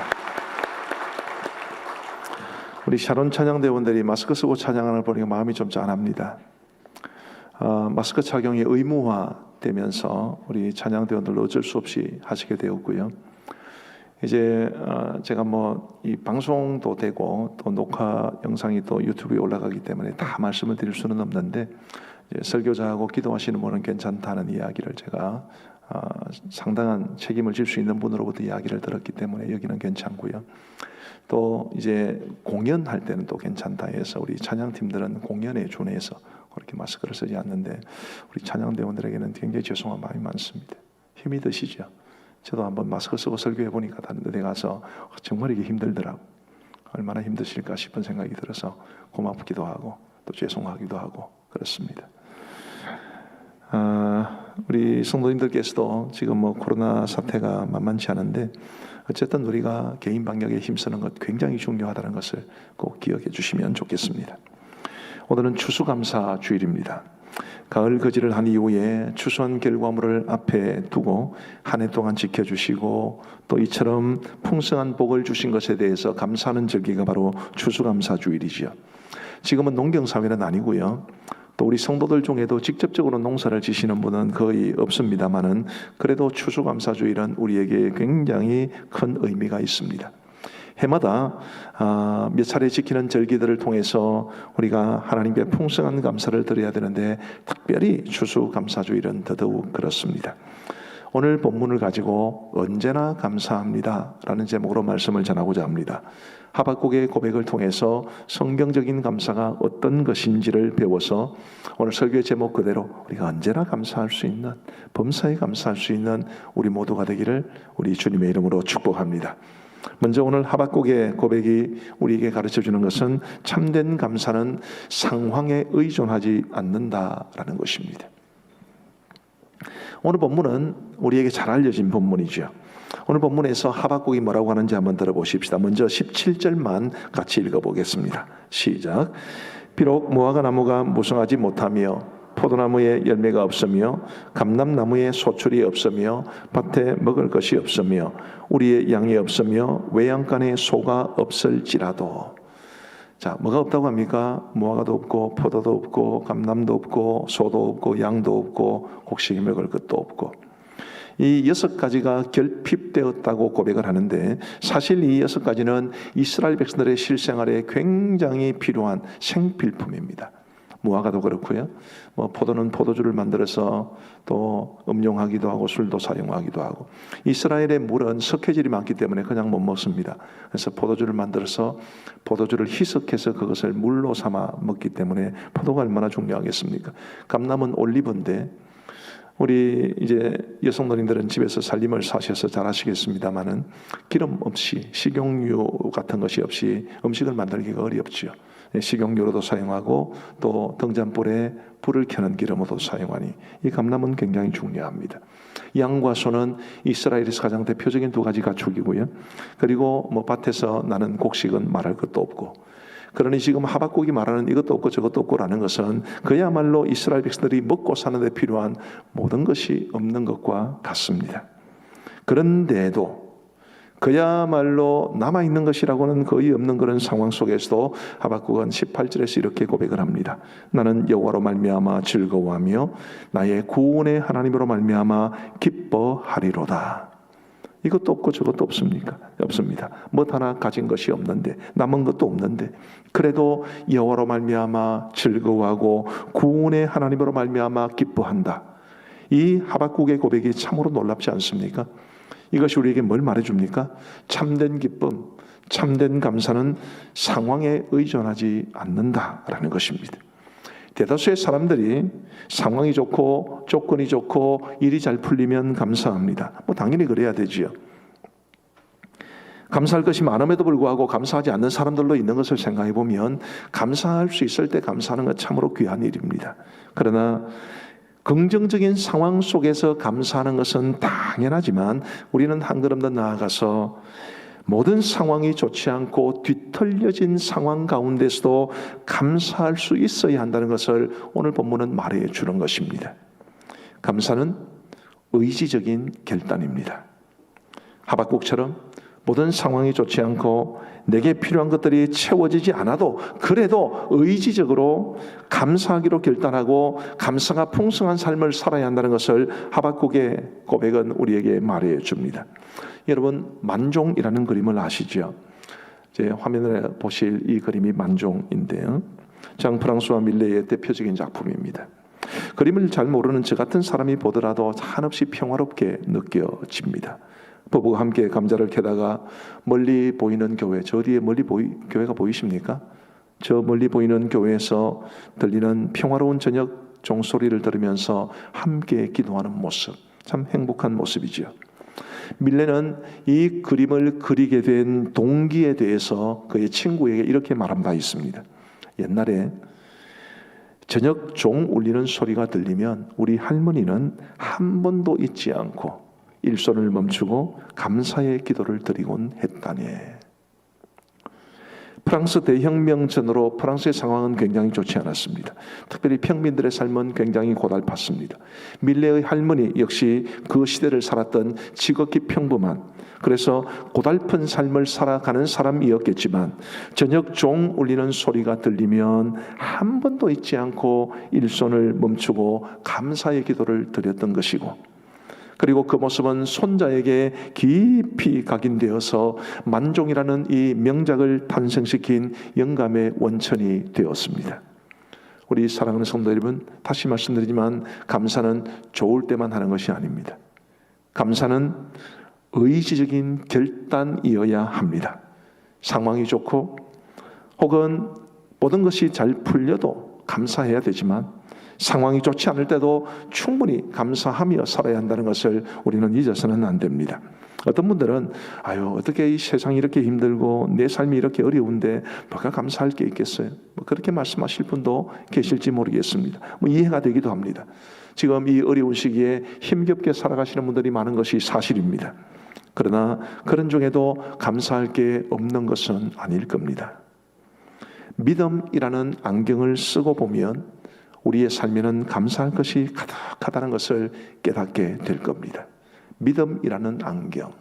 우리 샤론 찬양대원들이 마스크 쓰고 찬양하는 걸 보니까 마음이 좀 짠합니다. 마스크 착용이 의무화되면서 우리 찬양대원들도 어쩔 수 없이 하시게 되었고요. 이제 제가 이 방송도 되고 또 녹화 영상이 또 유튜브에 올라가기 때문에 다 말씀을 드릴 수는 없는데, 이제 설교자하고 기도하시는 분은 괜찮다는 이야기를 제가 상당한 책임을 질 수 있는 분으로부터 이야기를 들었기 때문에 여기는 괜찮고요. 또 이제 공연할 때는 또 괜찮다 해서 우리 찬양팀들은 공연에 준해서 그렇게 마스크를 쓰지 않는데 우리 찬양대원들에게는 굉장히 죄송한 마음이 많습니다. 힘이 드시죠? 저도 한번 마스크 쓰고 설교해 보니까 다른 데 가서 정말 이게 힘들더라고. 얼마나 힘드실까 싶은 생각이 들어서 고맙기도 하고 또 죄송하기도 하고 그렇습니다. 우리 성도님들께서도 지금 뭐 코로나 사태가 만만치 않은데 어쨌든 우리가 개인 방역에 힘쓰는 것 굉장히 중요하다는 것을 꼭 기억해 주시면 좋겠습니다. 오늘은 추수감사 주일입니다. 가을 거지를 한 이후에 추수한 결과물을 앞에 두고 한 해 동안 지켜주시고 또 이처럼 풍성한 복을 주신 것에 대해서 감사하는 절기가 바로 추수감사 주일이죠. 지금은 농경사회는 아니고요. 또 우리 성도들 중에도 직접적으로 농사를 지시는 분은 거의 없습니다만은 그래도 추수감사주일은 우리에게 굉장히 큰 의미가 있습니다. 해마다 몇 차례 지키는 절기들을 통해서 우리가 하나님께 풍성한 감사를 드려야 되는데 특별히 추수감사주일은 더더욱 그렇습니다. 오늘 본문을 가지고 언제나 감사합니다 라는 제목으로 말씀을 전하고자 합니다. 하박국의 고백을 통해서 성경적인 감사가 어떤 것인지를 배워서 오늘 설교의 제목 그대로 우리가 언제나 감사할 수 있는, 범사에 감사할 수 있는 우리 모두가 되기를 우리 주님의 이름으로 축복합니다. 먼저 오늘 하박국의 고백이 우리에게 가르쳐주는 것은 참된 감사는 상황에 의존하지 않는다라는 것입니다. 오늘 본문은 우리에게 잘 알려진 본문이죠. 오늘 본문에서 하박국이 뭐라고 하는지 한번 들어보십시다. 먼저 17절만 같이 읽어보겠습니다. 시작. 비록 무화과 나무가 무성하지 못하며 포도나무에 열매가 없으며 감람나무에 소출이 없으며 밭에 먹을 것이 없으며 우리의 양이 없으며 외양간에 소가 없을지라도. 자, 뭐가 없다고 합니까? 무화과도 없고 포도도 없고 감람도 없고 소도 없고 양도 없고 곡식이 먹을 것도 없고 이 6가지가 결핍되었다고 고백을 하는데 사실 이 6가지는 이스라엘 백성들의 실생활에 굉장히 필요한 생필품입니다. 무화과도 그렇고요. 포도는 포도주를 만들어서 또 음용하기도 하고 술도 사용하기도 하고 이스라엘의 물은 석회질이 많기 때문에 그냥 못 먹습니다. 그래서 포도주를 만들어서 포도주를 희석해서 그것을 물로 삼아 먹기 때문에 포도가 얼마나 중요하겠습니까? 감람은 올리브인데 우리 이제 여성노인들은 집에서 살림을 사셔서 잘 아시겠습니다만은 기름 없이 식용유 같은 것이 없이 음식을 만들기가 어렵죠. 식용유로도 사용하고 또 등잔불에 불을 켜는 기름으로도 사용하니 이 감람은 굉장히 중요합니다. 양과 소는 이스라엘에서 가장 대표적인 2가지 가축이고요. 그리고 밭에서 나는 곡식은 말할 것도 없고 그러니 지금 하박국이 말하는 이것도 없고 저것도 없고라는 것은 그야말로 이스라엘 백성들이 먹고 사는 데 필요한 모든 것이 없는 것과 같습니다. 그런데도 그야말로 남아있는 것이라고는 거의 없는 그런 상황 속에서도 하박국은 18절에서 이렇게 고백을 합니다. 나는 여호와로 말미암아 즐거워하며 나의 구원의 하나님으로 말미암아 기뻐하리로다. 이것도 없고 저것도 없습니까? 없습니다. 뭐 하나 가진 것이 없는데 남은 것도 없는데 그래도 여호와로 말미암아 즐거워하고 구원의 하나님으로 말미암아 기뻐한다. 이 하박국의 고백이 참으로 놀랍지 않습니까? 이것이 우리에게 뭘 말해줍니까? 참된 기쁨, 참된 감사는 상황에 의존하지 않는다라는 것입니다. 대다수의 사람들이 상황이 좋고 조건이 좋고 일이 잘 풀리면 감사합니다. 당연히 그래야 되지요. 감사할 것이 많음에도 불구하고 감사하지 않는 사람들도 있는 것을 생각해 보면 감사할 수 있을 때 감사하는 것 참으로 귀한 일입니다. 그러나 긍정적인 상황 속에서 감사하는 것은 당연하지만 우리는 한 걸음 더 나아가서 모든 상황이 좋지 않고 뒤틀려진 상황 가운데서도 감사할 수 있어야 한다는 것을 오늘 본문은 말해 주는 것입니다. 감사는 의지적인 결단입니다. 하박국처럼 모든 상황이 좋지 않고 내게 필요한 것들이 채워지지 않아도 그래도 의지적으로 감사하기로 결단하고 감사가 풍성한 삶을 살아야 한다는 것을 하박국의 고백은 우리에게 말해 줍니다. 여러분 만종이라는 그림을 아시죠? 이제 화면에 보실 이 그림이 만종인데요. 장 프랑수와 밀레의 대표적인 작품입니다. 그림을 잘 모르는 저 같은 사람이 보더라도 한없이 평화롭게 느껴집니다. 부부가 함께 감자를 캐다가 멀리 보이는 교회, 저 뒤에 교회가 보이십니까? 저 멀리 보이는 교회에서 들리는 평화로운 저녁 종소리를 들으면서 함께 기도하는 모습, 참 행복한 모습이죠. 밀레는 이 그림을 그리게 된 동기에 대해서 그의 친구에게 이렇게 말한 바 있습니다. 옛날에 저녁 종 울리는 소리가 들리면 우리 할머니는 한 번도 잊지 않고 일손을 멈추고 감사의 기도를 드리곤 했다네. 프랑스 대혁명 전으로 프랑스의 상황은 굉장히 좋지 않았습니다. 특별히 평민들의 삶은 굉장히 고달팠습니다. 밀레의 할머니 역시 그 시대를 살았던 지극히 평범한, 그래서 고달픈 삶을 살아가는 사람이었겠지만 저녁 종 울리는 소리가 들리면 한 번도 잊지 않고 일손을 멈추고 감사의 기도를 드렸던 것이고, 그리고 그 모습은 손자에게 깊이 각인되어서 만종이라는 이 명작을 탄생시킨 영감의 원천이 되었습니다. 우리 사랑하는 성도 여러분, 다시 말씀드리지만 감사는 좋을 때만 하는 것이 아닙니다. 감사는 의지적인 결단이어야 합니다. 상황이 좋고 혹은 모든 것이 잘 풀려도 감사해야 되지만 상황이 좋지 않을 때도 충분히 감사하며 살아야 한다는 것을 우리는 잊어서는 안 됩니다. 어떤 분들은 어떻게 이 세상이 이렇게 힘들고 내 삶이 이렇게 어려운데 뭐가 감사할 게 있겠어요? 그렇게 말씀하실 분도 계실지 모르겠습니다. 이해가 되기도 합니다. 지금 이 어려운 시기에 힘겹게 살아가시는 분들이 많은 것이 사실입니다. 그러나 그런 중에도 감사할 게 없는 것은 아닐 겁니다. 믿음이라는 안경을 쓰고 보면 우리의 삶에는 감사할 것이 가득하다는 것을 깨닫게 될 겁니다. 믿음이라는 안경.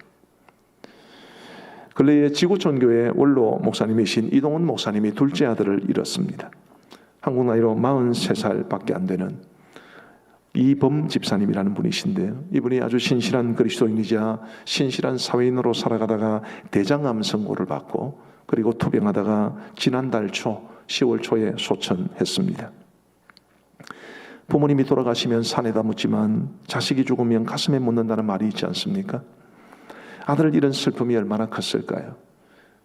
근래에 지구촌교회 원로 목사님이신 이동훈 목사님이 둘째 아들을 잃었습니다. 한국 나이로 43살밖에 안 되는 이범 집사님이라는 분이신데요. 이분이 아주 신실한 그리스도인이자 신실한 사회인으로 살아가다가 대장암 선고를 받고 그리고 투병하다가 지난달 초 10월 초에 소천했습니다. 부모님이 돌아가시면 산에다 묻지만 자식이 죽으면 가슴에 묻는다는 말이 있지 않습니까? 아들을 잃은 슬픔이 얼마나 컸을까요?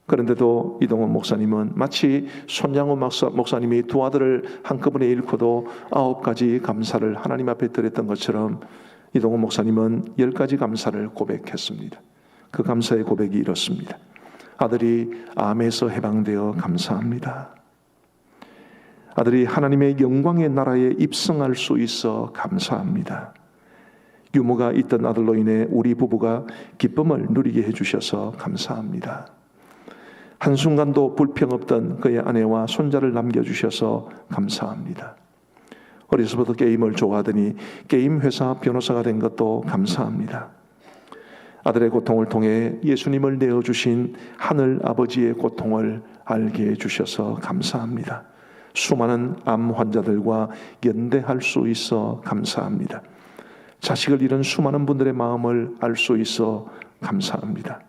그런데도 이동훈 목사님은 마치 손양호 목사님이 두 아들을 한꺼번에 잃고도 9가지 감사를 하나님 앞에 드렸던 것처럼 이동훈 목사님은 10가지 감사를 고백했습니다. 그 감사의 고백이 이렇습니다. 아들이 암에서 해방되어 감사합니다. 아들이 하나님의 영광의 나라에 입성할 수 있어 감사합니다. 유모가 있던 아들로 인해 우리 부부가 기쁨을 누리게 해주셔서 감사합니다. 한순간도 불평 없던 그의 아내와 손자를 남겨주셔서 감사합니다. 어려서부터 게임을 좋아하더니 게임 회사 변호사가 된 것도 감사합니다. 아들의 고통을 통해 예수님을 내어주신 하늘 아버지의 고통을 알게 해주셔서 감사합니다. 수많은 암 환자들과 연대할 수 있어 감사합니다. 자식을 잃은 수많은 분들의 마음을 알 수 있어 감사합니다.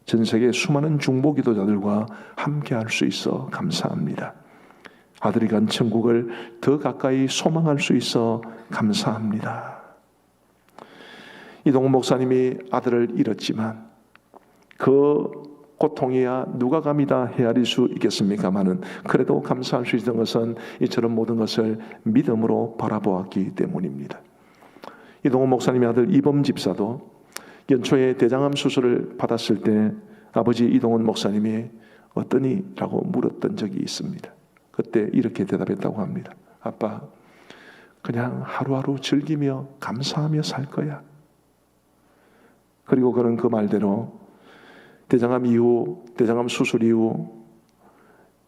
전 세계 수많은 중보기도자들과 함께 할 수 있어 감사합니다. 아들이 간 천국을 더 가까이 소망할 수 있어 감사합니다. 이동훈 목사님이 아들을 잃었지만 그 고통이야 누가 감히 다 헤아릴 수 있겠습니까마는 그래도 감사할 수 있던 것은 이처럼 모든 것을 믿음으로 바라보았기 때문입니다. 이동훈 목사님의 아들 이범 집사도 연초에 대장암 수술을 받았을 때 아버지 이동훈 목사님이 어떠니? 라고 물었던 적이 있습니다. 그때 이렇게 대답했다고 합니다. 아빠, 그냥 하루하루 즐기며 감사하며 살 거야. 그리고 그런 그 말대로 대장암 수술 이후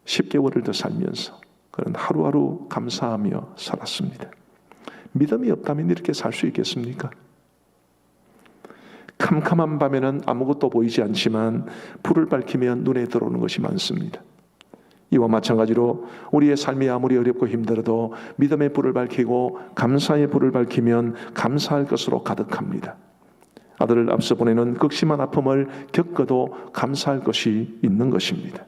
10개월을 더 살면서 그런 하루하루 감사하며 살았습니다. 믿음이 없다면 이렇게 살 수 있겠습니까? 캄캄한 밤에는 아무것도 보이지 않지만 불을 밝히면 눈에 들어오는 것이 많습니다. 이와 마찬가지로 우리의 삶이 아무리 어렵고 힘들어도 믿음의 불을 밝히고 감사의 불을 밝히면 감사할 것으로 가득합니다. 아들을 앞서 보내는 극심한 아픔을 겪어도 감사할 것이 있는 것입니다.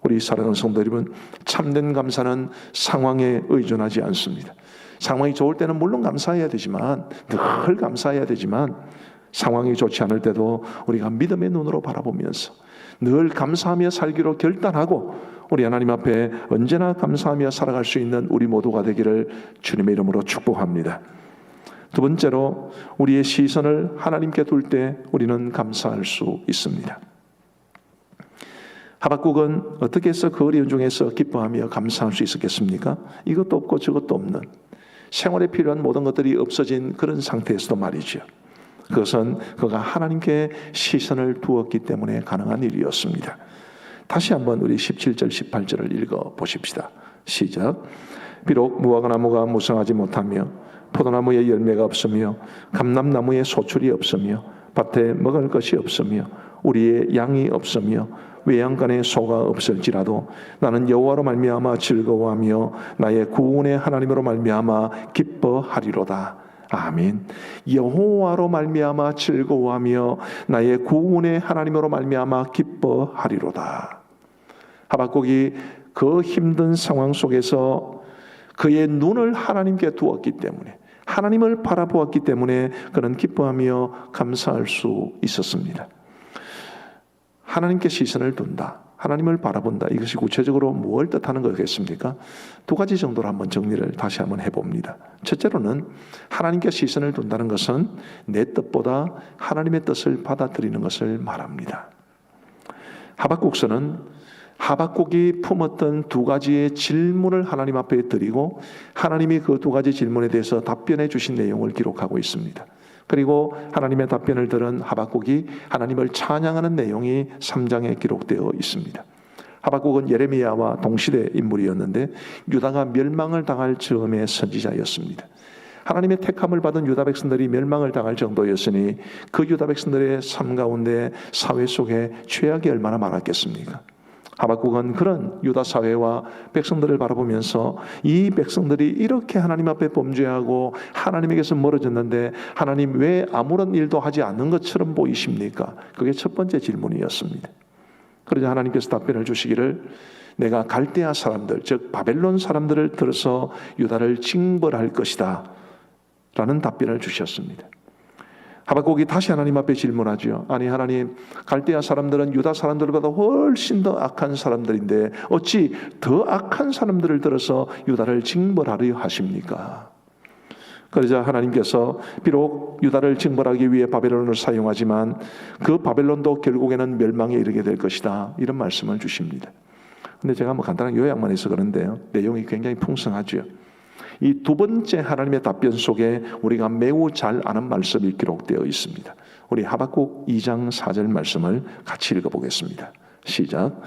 우리 사랑하는 성도 여러분, 참된 감사는 상황에 의존하지 않습니다. 상황이 좋을 때는 물론 감사해야 되지만, 늘 감사해야 되지만, 상황이 좋지 않을 때도 우리가 믿음의 눈으로 바라보면서 늘 감사하며 살기로 결단하고 우리 하나님 앞에 언제나 감사하며 살아갈 수 있는 우리 모두가 되기를 주님의 이름으로 축복합니다. 두 번째로, 우리의 시선을 하나님께 둘 때 우리는 감사할 수 있습니다. 하박국은 어떻게 해서 그 어려운 중에서 기뻐하며 감사할 수 있었겠습니까? 이것도 없고 저것도 없는, 생활에 필요한 모든 것들이 없어진 그런 상태에서도 말이죠. 그것은 그가 하나님께 시선을 두었기 때문에 가능한 일이었습니다. 다시 한번 우리 17절 18절을 읽어보십시다. 시작. 비록 무화과나무가 무성하지 못하며 포도나무에 열매가 없으며 감람나무에 소출이 없으며 밭에 먹을 것이 없으며 우리의 양이 없으며 외양간에 소가 없을지라도 나는 여호와로 말미암아 즐거워하며 나의 구원의 하나님으로 말미암아 기뻐하리로다. 아멘. 여호와로 말미암아 즐거워하며 나의 구원의 하나님으로 말미암아 기뻐하리로다. 하박국이 그 힘든 상황 속에서 그의 눈을 하나님께 두었기 때문에, 하나님을 바라보았기 때문에 그는 기뻐하며 감사할 수 있었습니다. 하나님께 시선을 둔다, 하나님을 바라본다, 이것이 구체적으로 무엇을 뜻하는 것이겠습니까? 두 가지 정도로 한번 정리를 다시 한번 해봅니다. 첫째로는 하나님께 시선을 둔다는 것은 내 뜻보다 하나님의 뜻을 받아들이는 것을 말합니다. 하박국서는 하박국이 품었던 두 가지의 질문을 하나님 앞에 드리고 하나님이 그 두 가지 질문에 대해서 답변해 주신 내용을 기록하고 있습니다. 그리고 하나님의 답변을 들은 하박국이 하나님을 찬양하는 내용이 3장에 기록되어 있습니다. 하박국은 예레미야와 동시대 인물이었는데 유다가 멸망을 당할 즈음의 선지자였습니다. 하나님의 택함을 받은 유다 백성들이 멸망을 당할 정도였으니 그 유다 백성들의 삶 가운데 사회 속에 죄악이 얼마나 많았겠습니까? 하박국은 그런 유다 사회와 백성들을 바라보면서 이 백성들이 이렇게 하나님 앞에 범죄하고 하나님에게서 멀어졌는데 하나님 왜 아무런 일도 하지 않는 것처럼 보이십니까? 그게 첫 번째 질문이었습니다. 그러자 하나님께서 답변을 주시기를 내가 갈대아 사람들, 즉 바벨론 사람들을 들어서 유다를 징벌할 것이다 라는 답변을 주셨습니다. 하박국이 다시 하나님 앞에 질문하죠. 아니 하나님, 갈대아 사람들은 유다 사람들보다 훨씬 더 악한 사람들인데 어찌 더 악한 사람들을 들어서 유다를 징벌하려 하십니까? 그러자 하나님께서 비록 유다를 징벌하기 위해 바벨론을 사용하지만 그 바벨론도 결국에는 멸망에 이르게 될 것이다, 이런 말씀을 주십니다. 근데 제가 간단한 요약만 해서 그런데요, 내용이 굉장히 풍성하죠. 이 두 번째 하나님의 답변 속에 우리가 매우 잘 아는 말씀이 기록되어 있습니다. 우리 하박국 2장 4절 말씀을 같이 읽어보겠습니다. 시작.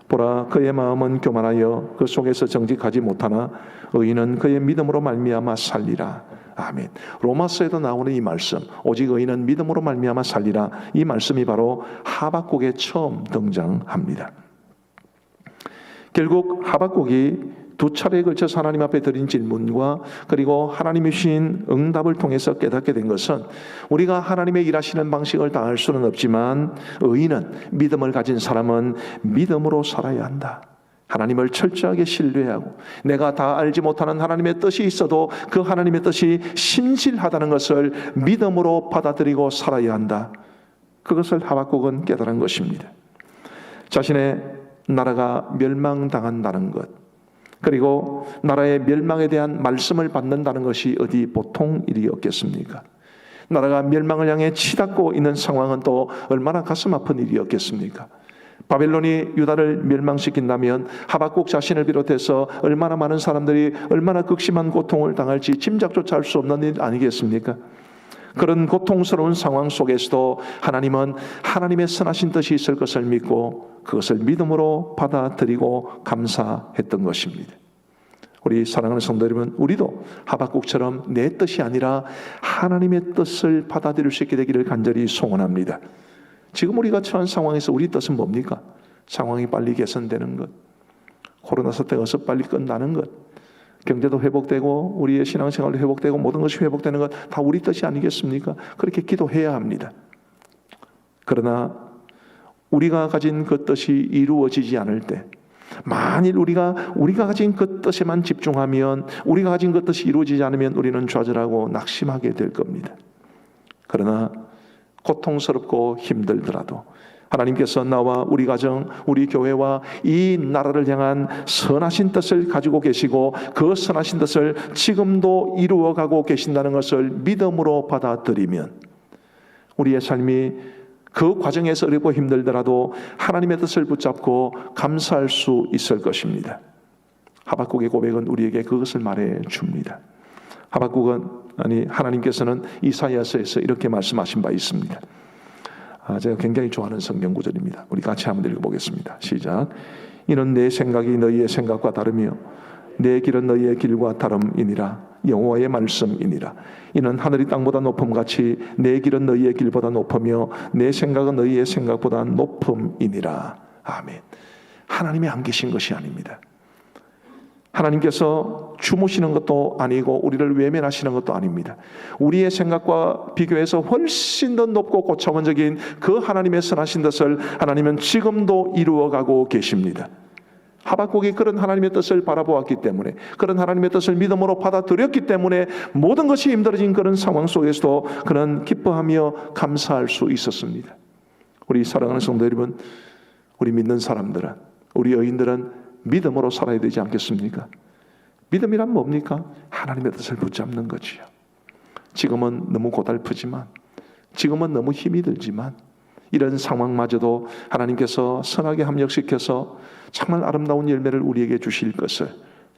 보라, 그의 마음은 교만하여 그 속에서 정직하지 못하나 의인은 그의 믿음으로 말미암아 살리라. 아멘. 로마서에도 나오는 이 말씀, 오직 의인은 믿음으로 말미암아 살리라, 이 말씀이 바로 하박국에 처음 등장합니다. 결국 하박국이 두 차례에 걸쳐서 하나님 앞에 드린 질문과 그리고 하나님이 주신 응답을 통해서 깨닫게 된 것은 우리가 하나님의 일하시는 방식을 다 알 수는 없지만 의인은, 믿음을 가진 사람은 믿음으로 살아야 한다. 하나님을 철저하게 신뢰하고 내가 다 알지 못하는 하나님의 뜻이 있어도 그 하나님의 뜻이 신실하다는 것을 믿음으로 받아들이고 살아야 한다. 그것을 하박국은 깨달은 것입니다. 자신의 나라가 멸망당한다는 것, 그리고 나라의 멸망에 대한 말씀을 받는다는 것이 어디 보통 일이었겠습니까? 나라가 멸망을 향해 치닫고 있는 상황은 또 얼마나 가슴 아픈 일이었겠습니까? 바벨론이 유다를 멸망시킨다면 하박국 자신을 비롯해서 얼마나 많은 사람들이 얼마나 극심한 고통을 당할지 짐작조차 할 수 없는 일 아니겠습니까? 그런 고통스러운 상황 속에서도 하나님은 하나님의 선하신 뜻이 있을 것을 믿고 그것을 믿음으로 받아들이고 감사했던 것입니다. 우리 사랑하는 성도 여러분, 우리도 하박국처럼 내 뜻이 아니라 하나님의 뜻을 받아들일 수 있게 되기를 간절히 소원합니다. 지금 우리가 처한 상황에서 우리 뜻은 뭡니까? 상황이 빨리 개선되는 것, 코로나 사태가 어서 빨리 끝나는 것, 경제도 회복되고 우리의 신앙생활도 회복되고 모든 것이 회복되는 것 다 우리 뜻이 아니겠습니까? 그렇게 기도해야 합니다. 그러나 우리가 가진 그 뜻이 이루어지지 않을 때, 만일 우리가 가진 그 뜻에만 집중하면, 우리가 가진 그 뜻이 이루어지지 않으면 우리는 좌절하고 낙심하게 될 겁니다. 그러나 고통스럽고 힘들더라도 하나님께서 나와 우리 가정, 우리 교회와 이 나라를 향한 선하신 뜻을 가지고 계시고 그 선하신 뜻을 지금도 이루어가고 계신다는 것을 믿음으로 받아들이면 우리의 삶이 그 과정에서 어렵고 힘들더라도 하나님의 뜻을 붙잡고 감사할 수 있을 것입니다. 하박국의 고백은 우리에게 그것을 말해 줍니다. 하나님께서는 이사야서에서 이렇게 말씀하신 바 있습니다. 제가 굉장히 좋아하는 성경 구절입니다. 우리 같이 한번 읽어보겠습니다. 시작. 이는 내 생각이 너희의 생각과 다르며 내 길은 너희의 길과 다름이니라. 여호와의 말씀이니라. 이는 하늘이 땅보다 높음같이 내 길은 너희의 길보다 높으며 내 생각은 너희의 생각보다 높음이니라. 아멘. 하나님이 안 계신 것이 아닙니다. 하나님께서 주무시는 것도 아니고 우리를 외면하시는 것도 아닙니다. 우리의 생각과 비교해서 훨씬 더 높고 고차원적인 그 하나님의 선하신 뜻을 하나님은 지금도 이루어가고 계십니다. 하박국이 그런 하나님의 뜻을 바라보았기 때문에, 그런 하나님의 뜻을 믿음으로 받아들였기 때문에 모든 것이 힘들어진 그런 상황 속에서도 그는 기뻐하며 감사할 수 있었습니다. 우리 사랑하는 성도 여러분, 우리 믿는 사람들은, 우리 여인들은 믿음으로 살아야 되지 않겠습니까? 믿음이란 뭡니까? 하나님의 뜻을 붙잡는 거지요. 지금은 너무 고달프지만, 지금은 너무 힘이 들지만 이런 상황마저도 하나님께서 선하게 합력시켜서 정말 아름다운 열매를 우리에게 주실 것을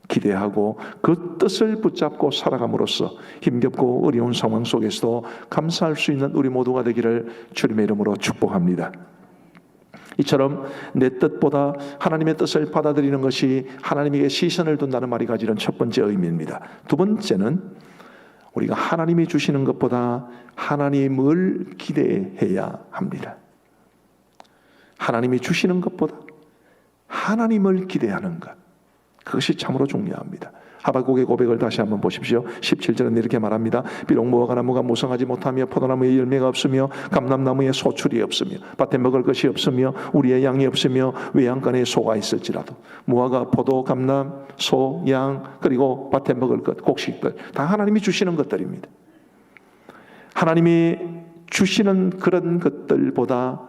기대하고 그 뜻을 붙잡고 살아감으로써 힘겹고 어려운 상황 속에서도 감사할 수 있는 우리 모두가 되기를 주님의 이름으로 축복합니다. 이처럼 내 뜻보다 하나님의 뜻을 받아들이는 것이 하나님에게 시선을 둔다는 말이 가지는 첫 번째 의미입니다. 두 번째는 우리가 하나님이 주시는 것보다 하나님을 기대해야 합니다. 하나님이 주시는 것보다 하나님을 기대하는 것, 그것이 참으로 중요합니다. 하박국의 고백을 다시 한번 보십시오. 17절은 이렇게 말합니다. 비록 무화과 나무가 무성하지 못하며 포도나무에 열매가 없으며 감람나무에 소출이 없으며 밭에 먹을 것이 없으며 우리의 양이 없으며 외양간에 소가 있을지라도, 무화과, 포도, 감람, 소, 양, 그리고 밭에 먹을 것, 곡식들 다 하나님이 주시는 것들입니다. 하나님이 주시는 그런 것들보다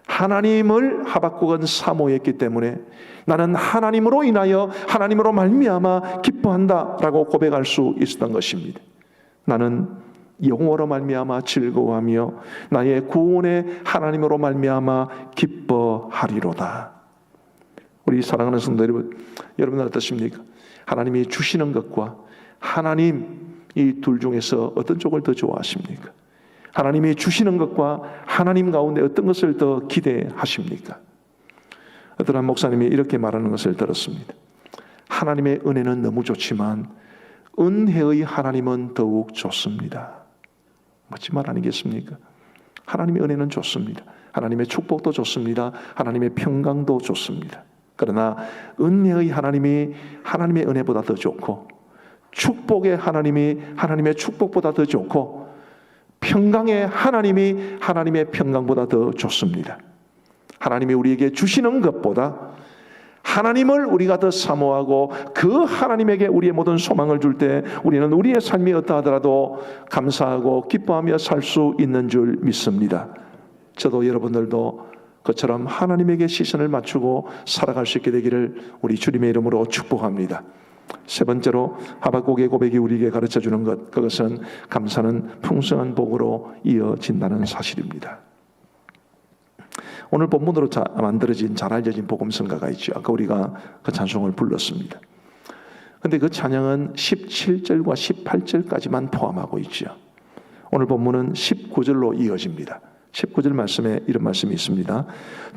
하나님을 하박국은 사모했기 때문에 나는 하나님으로 인하여 하나님으로 말미암아 기뻐한다라고 고백할 수 있었던 것입니다. 나는 여호와로 말미암아 즐거워하며 나의 구원의 하나님으로 말미암아 기뻐하리로다. 우리 사랑하는 성도 여러분, 여러분은 어떻습니까? 하나님이 주시는 것과 하나님, 이 둘 중에서 어떤 쪽을 더 좋아하십니까? 하나님이 주시는 것과 하나님 가운데 어떤 것을 더 기대하십니까? 어떤 한 목사님이 이렇게 말하는 것을 들었습니다. 하나님의 은혜는 너무 좋지만 은혜의 하나님은 더욱 좋습니다. 멋진 말 아니겠습니까? 하나님의 은혜는 좋습니다. 하나님의 축복도 좋습니다. 하나님의 평강도 좋습니다. 그러나 은혜의 하나님이 하나님의 은혜보다 더 좋고, 축복의 하나님이 하나님의 축복보다 더 좋고, 평강의 하나님이 하나님의 평강보다 더 좋습니다. 하나님이 우리에게 주시는 것보다 하나님을 우리가 더 사모하고 그 하나님에게 우리의 모든 소망을 줄 때 우리는 우리의 삶이 어떠하더라도 감사하고 기뻐하며 살 수 있는 줄 믿습니다. 저도 여러분들도 그처럼 하나님에게 시선을 맞추고 살아갈 수 있게 되기를 우리 주님의 이름으로 축복합니다. 세 번째로 하박국의 고백이 우리에게 가르쳐주는 것, 그것은 감사는 풍성한 복으로 이어진다는 사실입니다. 오늘 본문으로 만들어진 잘 알려진 복음성가가 있죠. 아까 우리가 그 찬송을 불렀습니다. 그런데 그 찬양은 17절과 18절까지만 포함하고 있죠. 오늘 본문은 19절로 이어집니다. 19절 말씀에 이런 말씀이 있습니다.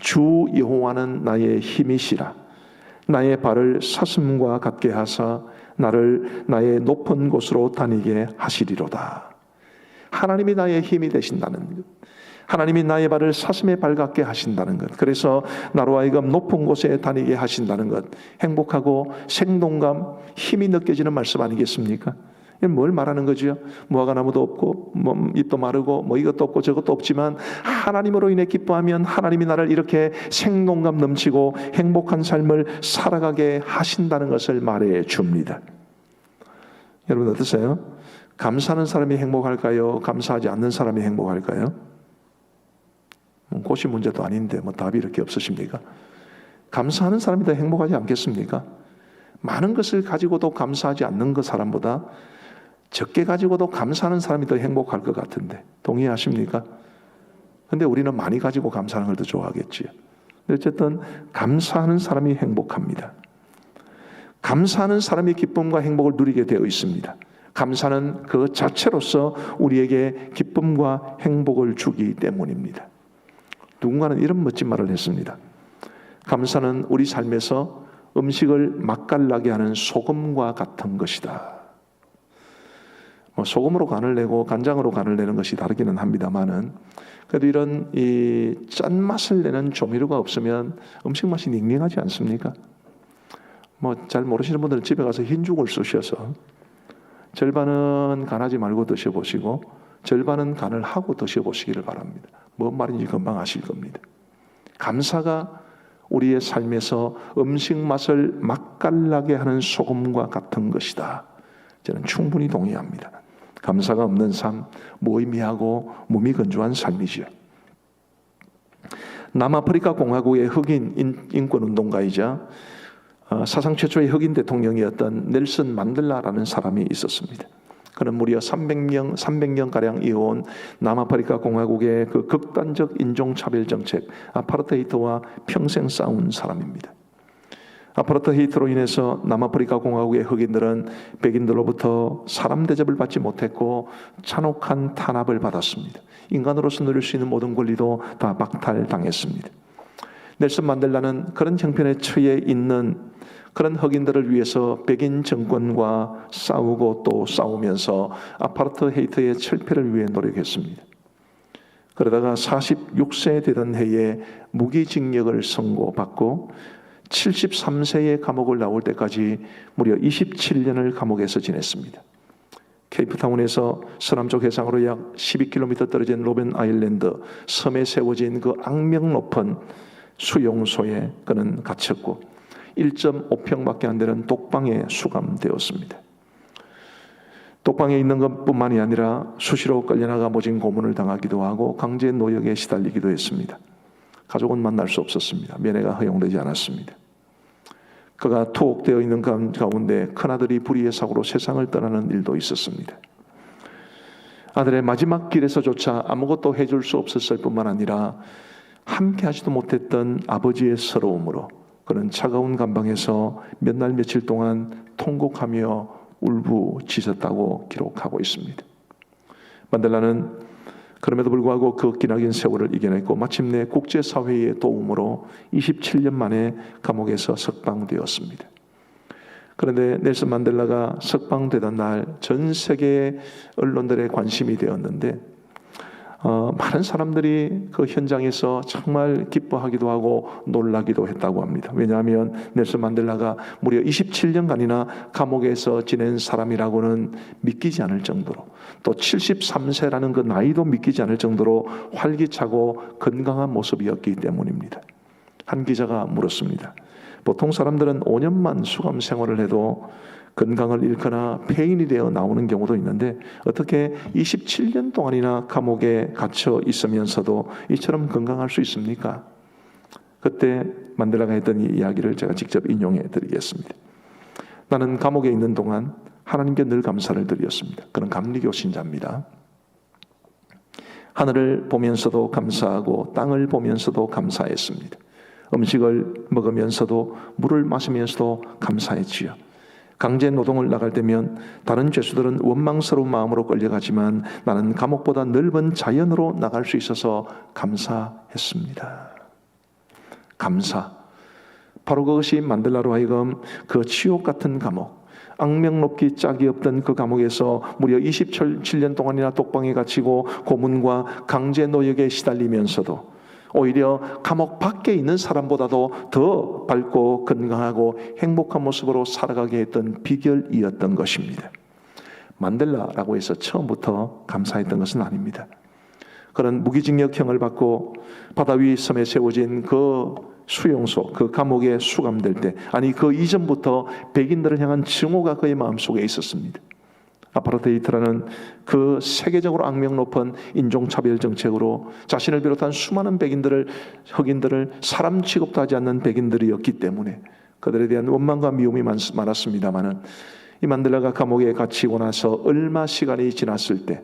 주 여호와는 나의 힘이시라. 나의 발을 사슴과 같게 하사 나를 나의 높은 곳으로 다니게 하시리로다. 하나님이 나의 힘이 되신다는 것, 하나님이 나의 발을 사슴의 발 같게 하신다는 것, 그래서 나로 하여금 높은 곳에 다니게 하신다는 것, 행복하고 생동감, 힘이 느껴지는 말씀 아니겠습니까? 이건 뭘 말하는 거죠? 무화과 나무도 없고 잎도 마르고 이것도 없고 저것도 없지만 하나님으로 인해 기뻐하면 하나님이 나를 이렇게 생동감 넘치고 행복한 삶을 살아가게 하신다는 것을 말해 줍니다. 여러분 어떠세요? 감사하는 사람이 행복할까요? 감사하지 않는 사람이 행복할까요? 그것이 문제도 아닌데 답이 이렇게 없으십니까? 감사하는 사람이 더 행복하지 않겠습니까? 많은 것을 가지고도 감사하지 않는 그 사람보다 적게 가지고도 감사하는 사람이 더 행복할 것 같은데 동의하십니까? 근데 우리는 많이 가지고 감사하는 걸 더 좋아하겠지요. 어쨌든 감사하는 사람이 행복합니다. 감사하는 사람이 기쁨과 행복을 누리게 되어 있습니다. 감사는 그 자체로서 우리에게 기쁨과 행복을 주기 때문입니다. 누군가는 이런 멋진 말을 했습니다. 감사는 우리 삶에서 음식을 맛깔나게 하는 소금과 같은 것이다. 소금으로 간을 내고 간장으로 간을 내는 것이 다르기는 합니다만은 그래도 이런 이 짠맛을 내는 조미료가 없으면 음식 맛이 닝닝하지 않습니까? 잘 모르시는 분들은 집에 가서 흰죽을 쓰셔서 절반은 간하지 말고 드셔보시고 절반은 간을 하고 드셔보시기를 바랍니다. 뭔 말인지 금방 아실 겁니다. 감사가 우리의 삶에서 음식 맛을 맛깔나게 하는 소금과 같은 것이다. 저는 충분히 동의합니다. 감사가 없는 삶, 무의미하고 무미건조한 삶이죠. 남아프리카 공화국의 흑인 인권운동가이자 사상 최초의 흑인 대통령이었던 넬슨 만델라라는 사람이 있었습니다. 그는 무려 300년가량 이어온 남아프리카 공화국의 그 극단적 인종차별 정책, 아파르테이트와 평생 싸운 사람입니다. 아파르테이트로 인해서 남아프리카 공화국의 흑인들은 백인들로부터 사람 대접을 받지 못했고 잔혹한 탄압을 받았습니다. 인간으로서 누릴 수 있는 모든 권리도 다 박탈당했습니다. 넬슨 만델라는 그런 형편에 처해 있는 그런 흑인들을 위해서 백인 정권과 싸우고 또 싸우면서 아파르테이트의 철폐를 위해 노력했습니다. 그러다가 46세 되던 해에 무기징역을 선고받고 73세의 감옥을 나올 때까지 무려 27년을 감옥에서 지냈습니다. 케이프타운에서 서남쪽 해상으로 약 12km 떨어진 로벤 아일랜드 섬에 세워진 그 악명 높은 수용소에 그는 갇혔고 1.5평밖에 안 되는 독방에 수감되었습니다. 독방에 있는 것뿐만이 아니라 수시로 끌려나가 모진 고문을 당하기도 하고 강제 노역에 시달리기도 했습니다. 가족은 만날 수 없었습니다. 면회가 허용되지 않았습니다. 그가 투옥되어 있는 가운데 큰아들이 불의의 사고로 세상을 떠나는 일도 있었습니다. 아들의 마지막 길에서조차 아무것도 해줄 수 없었을 뿐만 아니라 함께 하지도 못했던 아버지의 서러움으로 그는 차가운 감방에서 몇 날 며칠 동안 통곡하며 울부짖었다고 기록하고 있습니다. 만델라는 그럼에도 불구하고 그 기나긴 세월을 이겨냈고 마침내 국제사회의 도움으로 27년 만에 감옥에서 석방되었습니다. 그런데 넬슨 만델라가 석방되던 날 전 세계 언론들의 관심이 되었는데 많은 사람들이 그 현장에서 정말 기뻐하기도 하고 놀라기도 했다고 합니다. 왜냐하면 넬슨 만델라가 무려 27년간이나 감옥에서 지낸 사람이라고는 믿기지 않을 정도로 또 73세라는 그 나이도 믿기지 않을 정도로 활기차고 건강한 모습이었기 때문입니다. 한 기자가 물었습니다. 보통 사람들은 5년만 수감 생활을 해도 건강을 잃거나 폐인이 되어 나오는 경우도 있는데 어떻게 27년 동안이나 감옥에 갇혀 있으면서도 이처럼 건강할 수 있습니까? 그때 만델라가 했던 이 이야기를 제가 직접 인용해 드리겠습니다. 나는 감옥에 있는 동안 하나님께 늘 감사를 드렸습니다. 그는 감리교 신자입니다. 하늘을 보면서도 감사하고 땅을 보면서도 감사했습니다. 음식을 먹으면서도 물을 마시면서도 감사했지요. 강제 노동을 나갈 때면 다른 죄수들은 원망스러운 마음으로 끌려가지만 나는 감옥보다 넓은 자연으로 나갈 수 있어서 감사했습니다. 감사. 바로 그것이 만델라로 하여금 그 지옥 같은 감옥, 악명 높기 짝이 없던 그 감옥에서 무려 27년 동안이나 독방에 갇히고 고문과 강제 노역에 시달리면서도 오히려 감옥 밖에 있는 사람보다도 더 밝고 건강하고 행복한 모습으로 살아가게 했던 비결이었던 것입니다. 만델라라고 해서 처음부터 감사했던 것은 아닙니다. 그런 무기징역형을 받고 바다 위 섬에 세워진 그 수용소, 그 감옥에 수감될 때, 아니 그 이전부터 백인들을 향한 증오가 그의 마음속에 있었습니다. 아파르테이트라는 그 세계적으로 악명 높은 인종차별 정책으로 자신을 비롯한 수많은 백인들을, 흑인들을 사람 취급도 하지 않는 백인들이었기 때문에 그들에 대한 원망과 미움이 많았습니다마는 이 만델라가 감옥에 갇히고 나서 얼마 시간이 지났을 때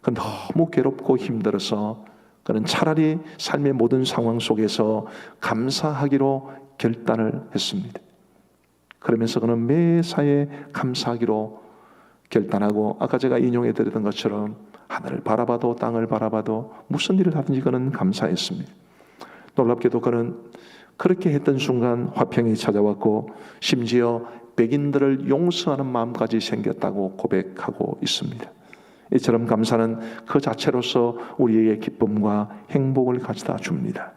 그는 너무 괴롭고 힘들어서 그는 차라리 삶의 모든 상황 속에서 감사하기로 결단을 했습니다. 그러면서 그는 매사에 감사하기로 결단하고, 아까 제가 인용해 드렸던 것처럼 하늘을 바라봐도 땅을 바라봐도 무슨 일을 하든지 그는 감사했습니다. 놀랍게도 그는 그렇게 했던 순간 화평이 찾아왔고 심지어 백인들을 용서하는 마음까지 생겼다고 고백하고 있습니다. 이처럼 감사는 그 자체로서 우리에게 기쁨과 행복을 가져다 줍니다.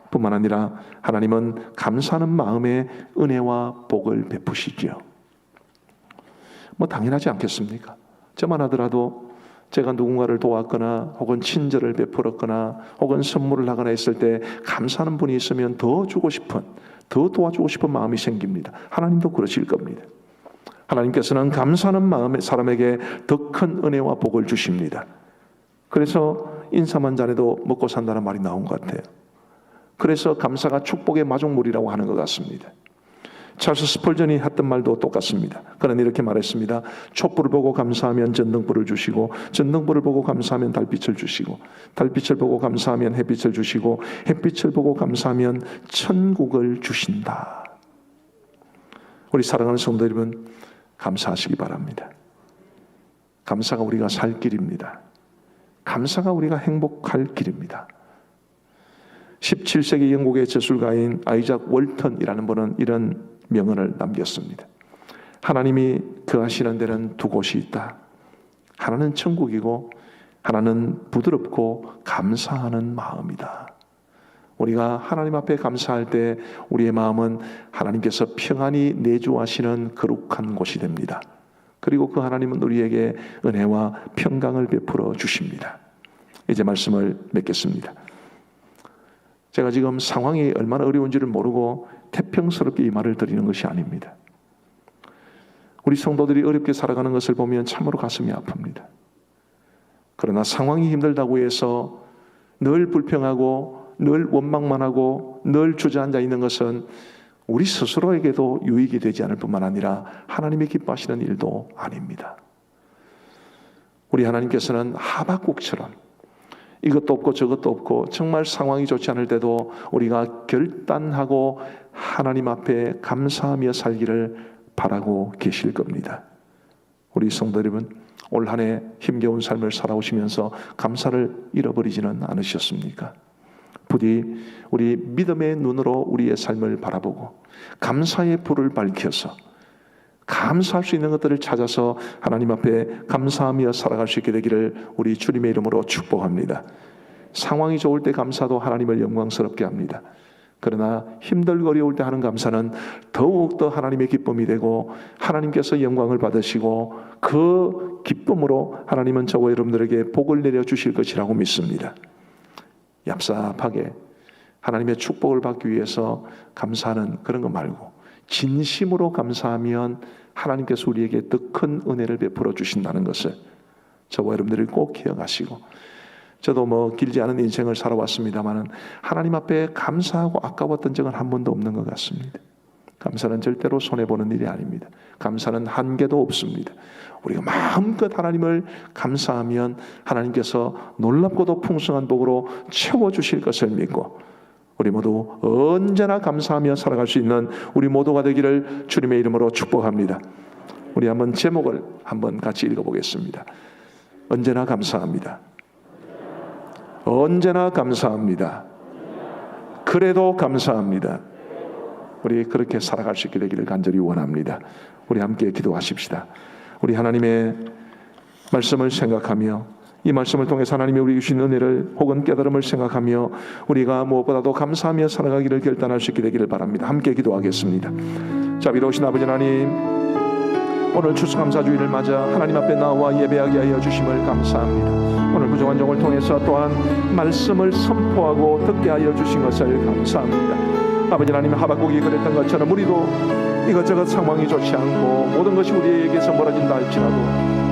뿐만 아니라 하나님은 감사하는 마음에 은혜와 복을 베푸시죠. 뭐 당연하지 않겠습니까? 저만 하더라도 제가 누군가를 도왔거나 혹은 친절을 베풀었거나 혹은 선물을 하거나 했을 때 감사하는 분이 있으면 더 주고 싶은, 더 도와주고 싶은 마음이 생깁니다. 하나님도 그러실 겁니다. 하나님께서는 감사하는 마음에 사람에게 더 큰 은혜와 복을 주십니다. 그래서 인사만 잘해도 먹고 산다는 말이 나온 것 같아요. 그래서 감사가 축복의 마중물이라고 하는 것 같습니다. 찰스 스펄전이 했던 말도 똑같습니다. 그는 이렇게 말했습니다. 촛불을 보고 감사하면 전등불을 주시고, 전등불을 보고 감사하면 달빛을 주시고, 달빛을 보고 감사하면 햇빛을 주시고, 햇빛을 보고 감사하면 천국을 주신다. 우리 사랑하는 성도 여러분, 감사하시기 바랍니다. 감사가 우리가 살 길입니다. 감사가 우리가 행복할 길입니다. 17세기 영국의 저술가인 아이작 월턴이라는 분은 이런 명언을 남겼습니다. 하나님이 거하시는 데는 두 곳이 있다. 하나는 천국이고 하나는 부드럽고 감사하는 마음이다. 우리가 하나님 앞에 감사할 때 우리의 마음은 하나님께서 평안히 내주하시는 거룩한 곳이 됩니다. 그리고 그 하나님은 우리에게 은혜와 평강을 베풀어 주십니다. 이제 말씀을 맺겠습니다. 제가 지금 상황이 얼마나 어려운지를 모르고 태평스럽게 이 말을 드리는 것이 아닙니다. 우리 성도들이 어렵게 살아가는 것을 보면 참으로 가슴이 아픕니다. 그러나 상황이 힘들다고 해서 늘 불평하고 늘 원망만 하고 늘 주저앉아 있는 것은 우리 스스로에게도 유익이 되지 않을 뿐만 아니라 하나님이 기뻐하시는 일도 아닙니다. 우리 하나님께서는 하박국처럼 이것도 없고 저것도 없고 정말 상황이 좋지 않을 때도 우리가 결단하고 하나님 앞에 감사하며 살기를 바라고 계실 겁니다. 우리 성도 여러분, 올 한 해 힘겨운 삶을 살아오시면서 감사를 잃어버리지는 않으셨습니까? 부디 우리 믿음의 눈으로 우리의 삶을 바라보고 감사의 불을 밝혀서 감사할 수 있는 것들을 찾아서 하나님 앞에 감사하며 살아갈 수 있게 되기를 우리 주님의 이름으로 축복합니다. 상황이 좋을 때 감사도 하나님을 영광스럽게 합니다. 그러나 힘들고 어려울 때 하는 감사는 더욱더 하나님의 기쁨이 되고 하나님께서 영광을 받으시고 그 기쁨으로 하나님은 저와 여러분들에게 복을 내려주실 것이라고 믿습니다. 얍삽하게 하나님의 축복을 받기 위해서 감사하는 그런 거 말고 진심으로 감사하면 하나님께서 우리에게 더 큰 은혜를 베풀어 주신다는 것을 저와 여러분들이 꼭 기억하시고, 저도 뭐 길지 않은 인생을 살아왔습니다마는 하나님 앞에 감사하고 아까웠던 적은 한 번도 없는 것 같습니다. 감사는 절대로 손해보는 일이 아닙니다. 감사는 한계도 없습니다. 우리가 마음껏 하나님을 감사하면 하나님께서 놀랍고도 풍성한 복으로 채워주실 것을 믿고 우리 모두 언제나 감사하며 살아갈 수 있는 우리 모두가 되기를 주님의 이름으로 축복합니다. 우리 한번 제목을 한번 같이 읽어보겠습니다. 언제나 감사합니다. 언제나 감사합니다. 그래도 감사합니다. 우리 그렇게 살아갈 수 있게 되기를 간절히 원합니다. 우리 함께 기도하십시다. 우리 하나님의 말씀을 생각하며 이 말씀을 통해서 하나님이 우리에게 주신 은혜를 혹은 깨달음을 생각하며 우리가 무엇보다도 감사하며 살아가기를 결단할 수 있게 되기를 바랍니다. 함께 기도하겠습니다. 자비로우신 아버지 하나님, 오늘 추수감사주일을 맞아 하나님 앞에 나와 예배하게 하여 주심을 감사합니다. 오늘 구정환종을 통해서 또한 말씀을 선포하고 듣게 하여 주신 것을 감사합니다. 아버지 하나님, 하박국이 그랬던 것처럼 우리도 이것저것 상황이 좋지 않고 모든 것이 우리에게서 멀어진다 할지라도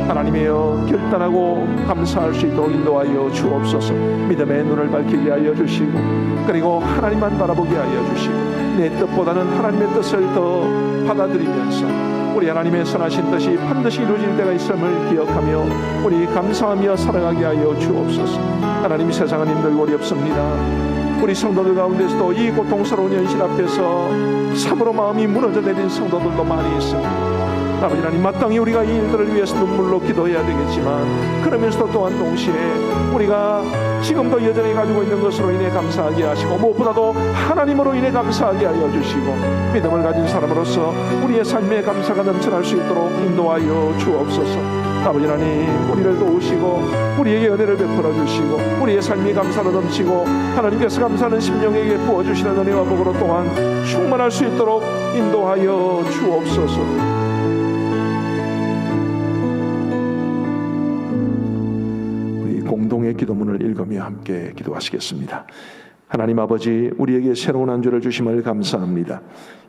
하나님이여 결단하고 감사할 수 있도록 인도하여 주옵소서. 믿음의 눈을 밝히게 하여 주시고 그리고 하나님만 바라보게 하여 주시고 내 뜻보다는 하나님의 뜻을 더 받아들이면서 우리 하나님의 선하신 뜻이 반드시 이루어질 때가 있음을 기억하며 우리 감사하며 살아가게 하여 주옵소서. 하나님, 세상은 힘들고 어렵습니다. 우리 성도들 가운데서도 이 고통스러운 현실 앞에서 참으로 마음이 무너져 내린 성도들도 많이 있습니다. 아버지 하나님, 마땅히 우리가 이 일들을 위해서 눈물로 기도해야 되겠지만 그러면서도 또한 동시에 우리가 지금도 여전히 가지고 있는 것으로 인해 감사하게 하시고 무엇보다도 하나님으로 인해 감사하게 하여 주시고 믿음을 가진 사람으로서 우리의 삶에 감사가 넘쳐날 수 있도록 인도하여 주옵소서. 아버지 하나님, 우리를 도우시고 우리에게 은혜를 베풀어 주시고 우리의 삶이 감사로 넘치고 하나님께서 감사하는 심령에게 부어주시는 은혜와 복으로 또한 충만할 수 있도록 인도하여 주옵소서. 공동의 기도문을 읽으며 함께 기도하시겠습니다. 하나님 아버지, 우리에게 새로운 한 주를 주심을 감사합니다.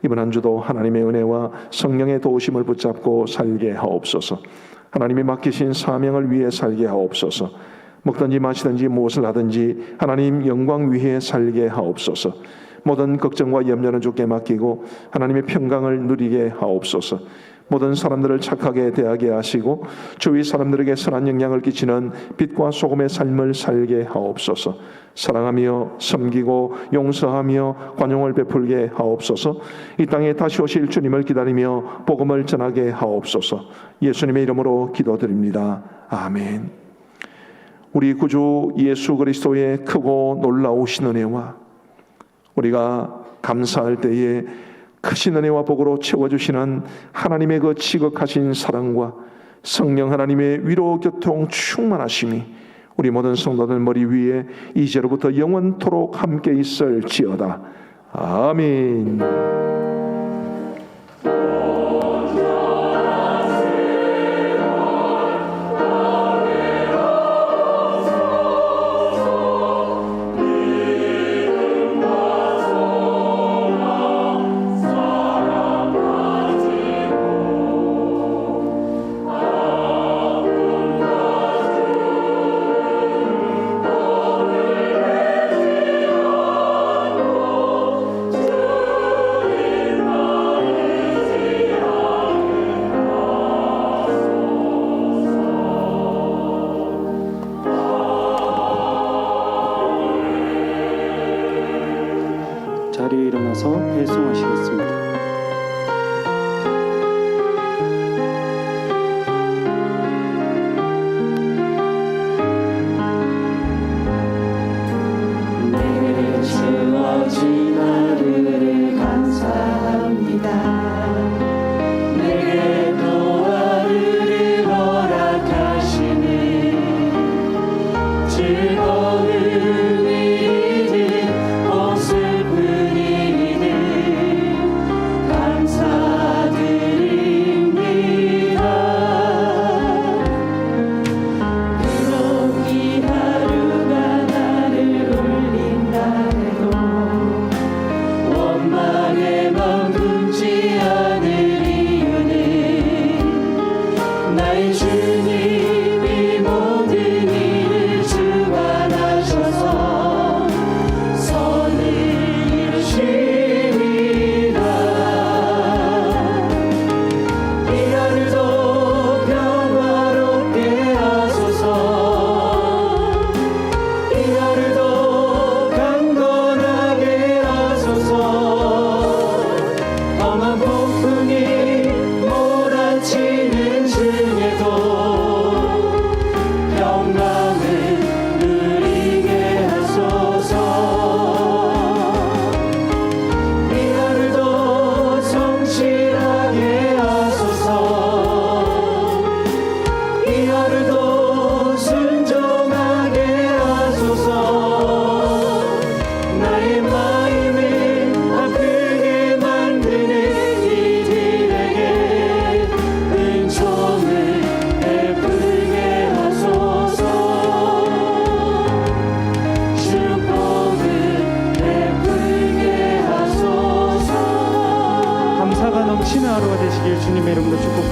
이번 한 주도 하나님의 은혜와 성령의 도우심을 붙잡고 살게 하옵소서. 하나님이 맡기신 사명을 위해 살게 하옵소서. 먹든지 마시든지 무엇을 하든지 하나님 영광 위에 살게 하옵소서. 모든 걱정과 염려는 주께 맡기고 하나님의 평강을 누리게 하옵소서. 모든 사람들을 착하게 대하게 하시고 주위 사람들에게 선한 영향을 끼치는 빛과 소금의 삶을 살게 하옵소서. 사랑하며 섬기고 용서하며 관용을 베풀게 하옵소서. 이 땅에 다시 오실 주님을 기다리며 복음을 전하게 하옵소서. 예수님의 이름으로 기도드립니다. 아멘. 우리 구주 예수 그리스도의 크고 놀라우신 은혜와 우리가 감사할 때에 크신 은혜와 복으로 채워주시는 하나님의 그 지극하신 사랑과 성령 하나님의 위로 교통 충만하심이 우리 모든 성도들 머리 위에 이제로부터 영원토록 함께 있을지어다. 아멘. 자리에 일어나서 배송하시겠습니다. 내 주어진 하루를 감사합니다. 내게 또 하루를 허락하시니 즐거운 일이든 혹 슬픈 일이든 감사드립니다. 비록 이 하루가 나를 울린다 해도 넘치는 하루가 되시길 주님의 이름으로 축복드립니다.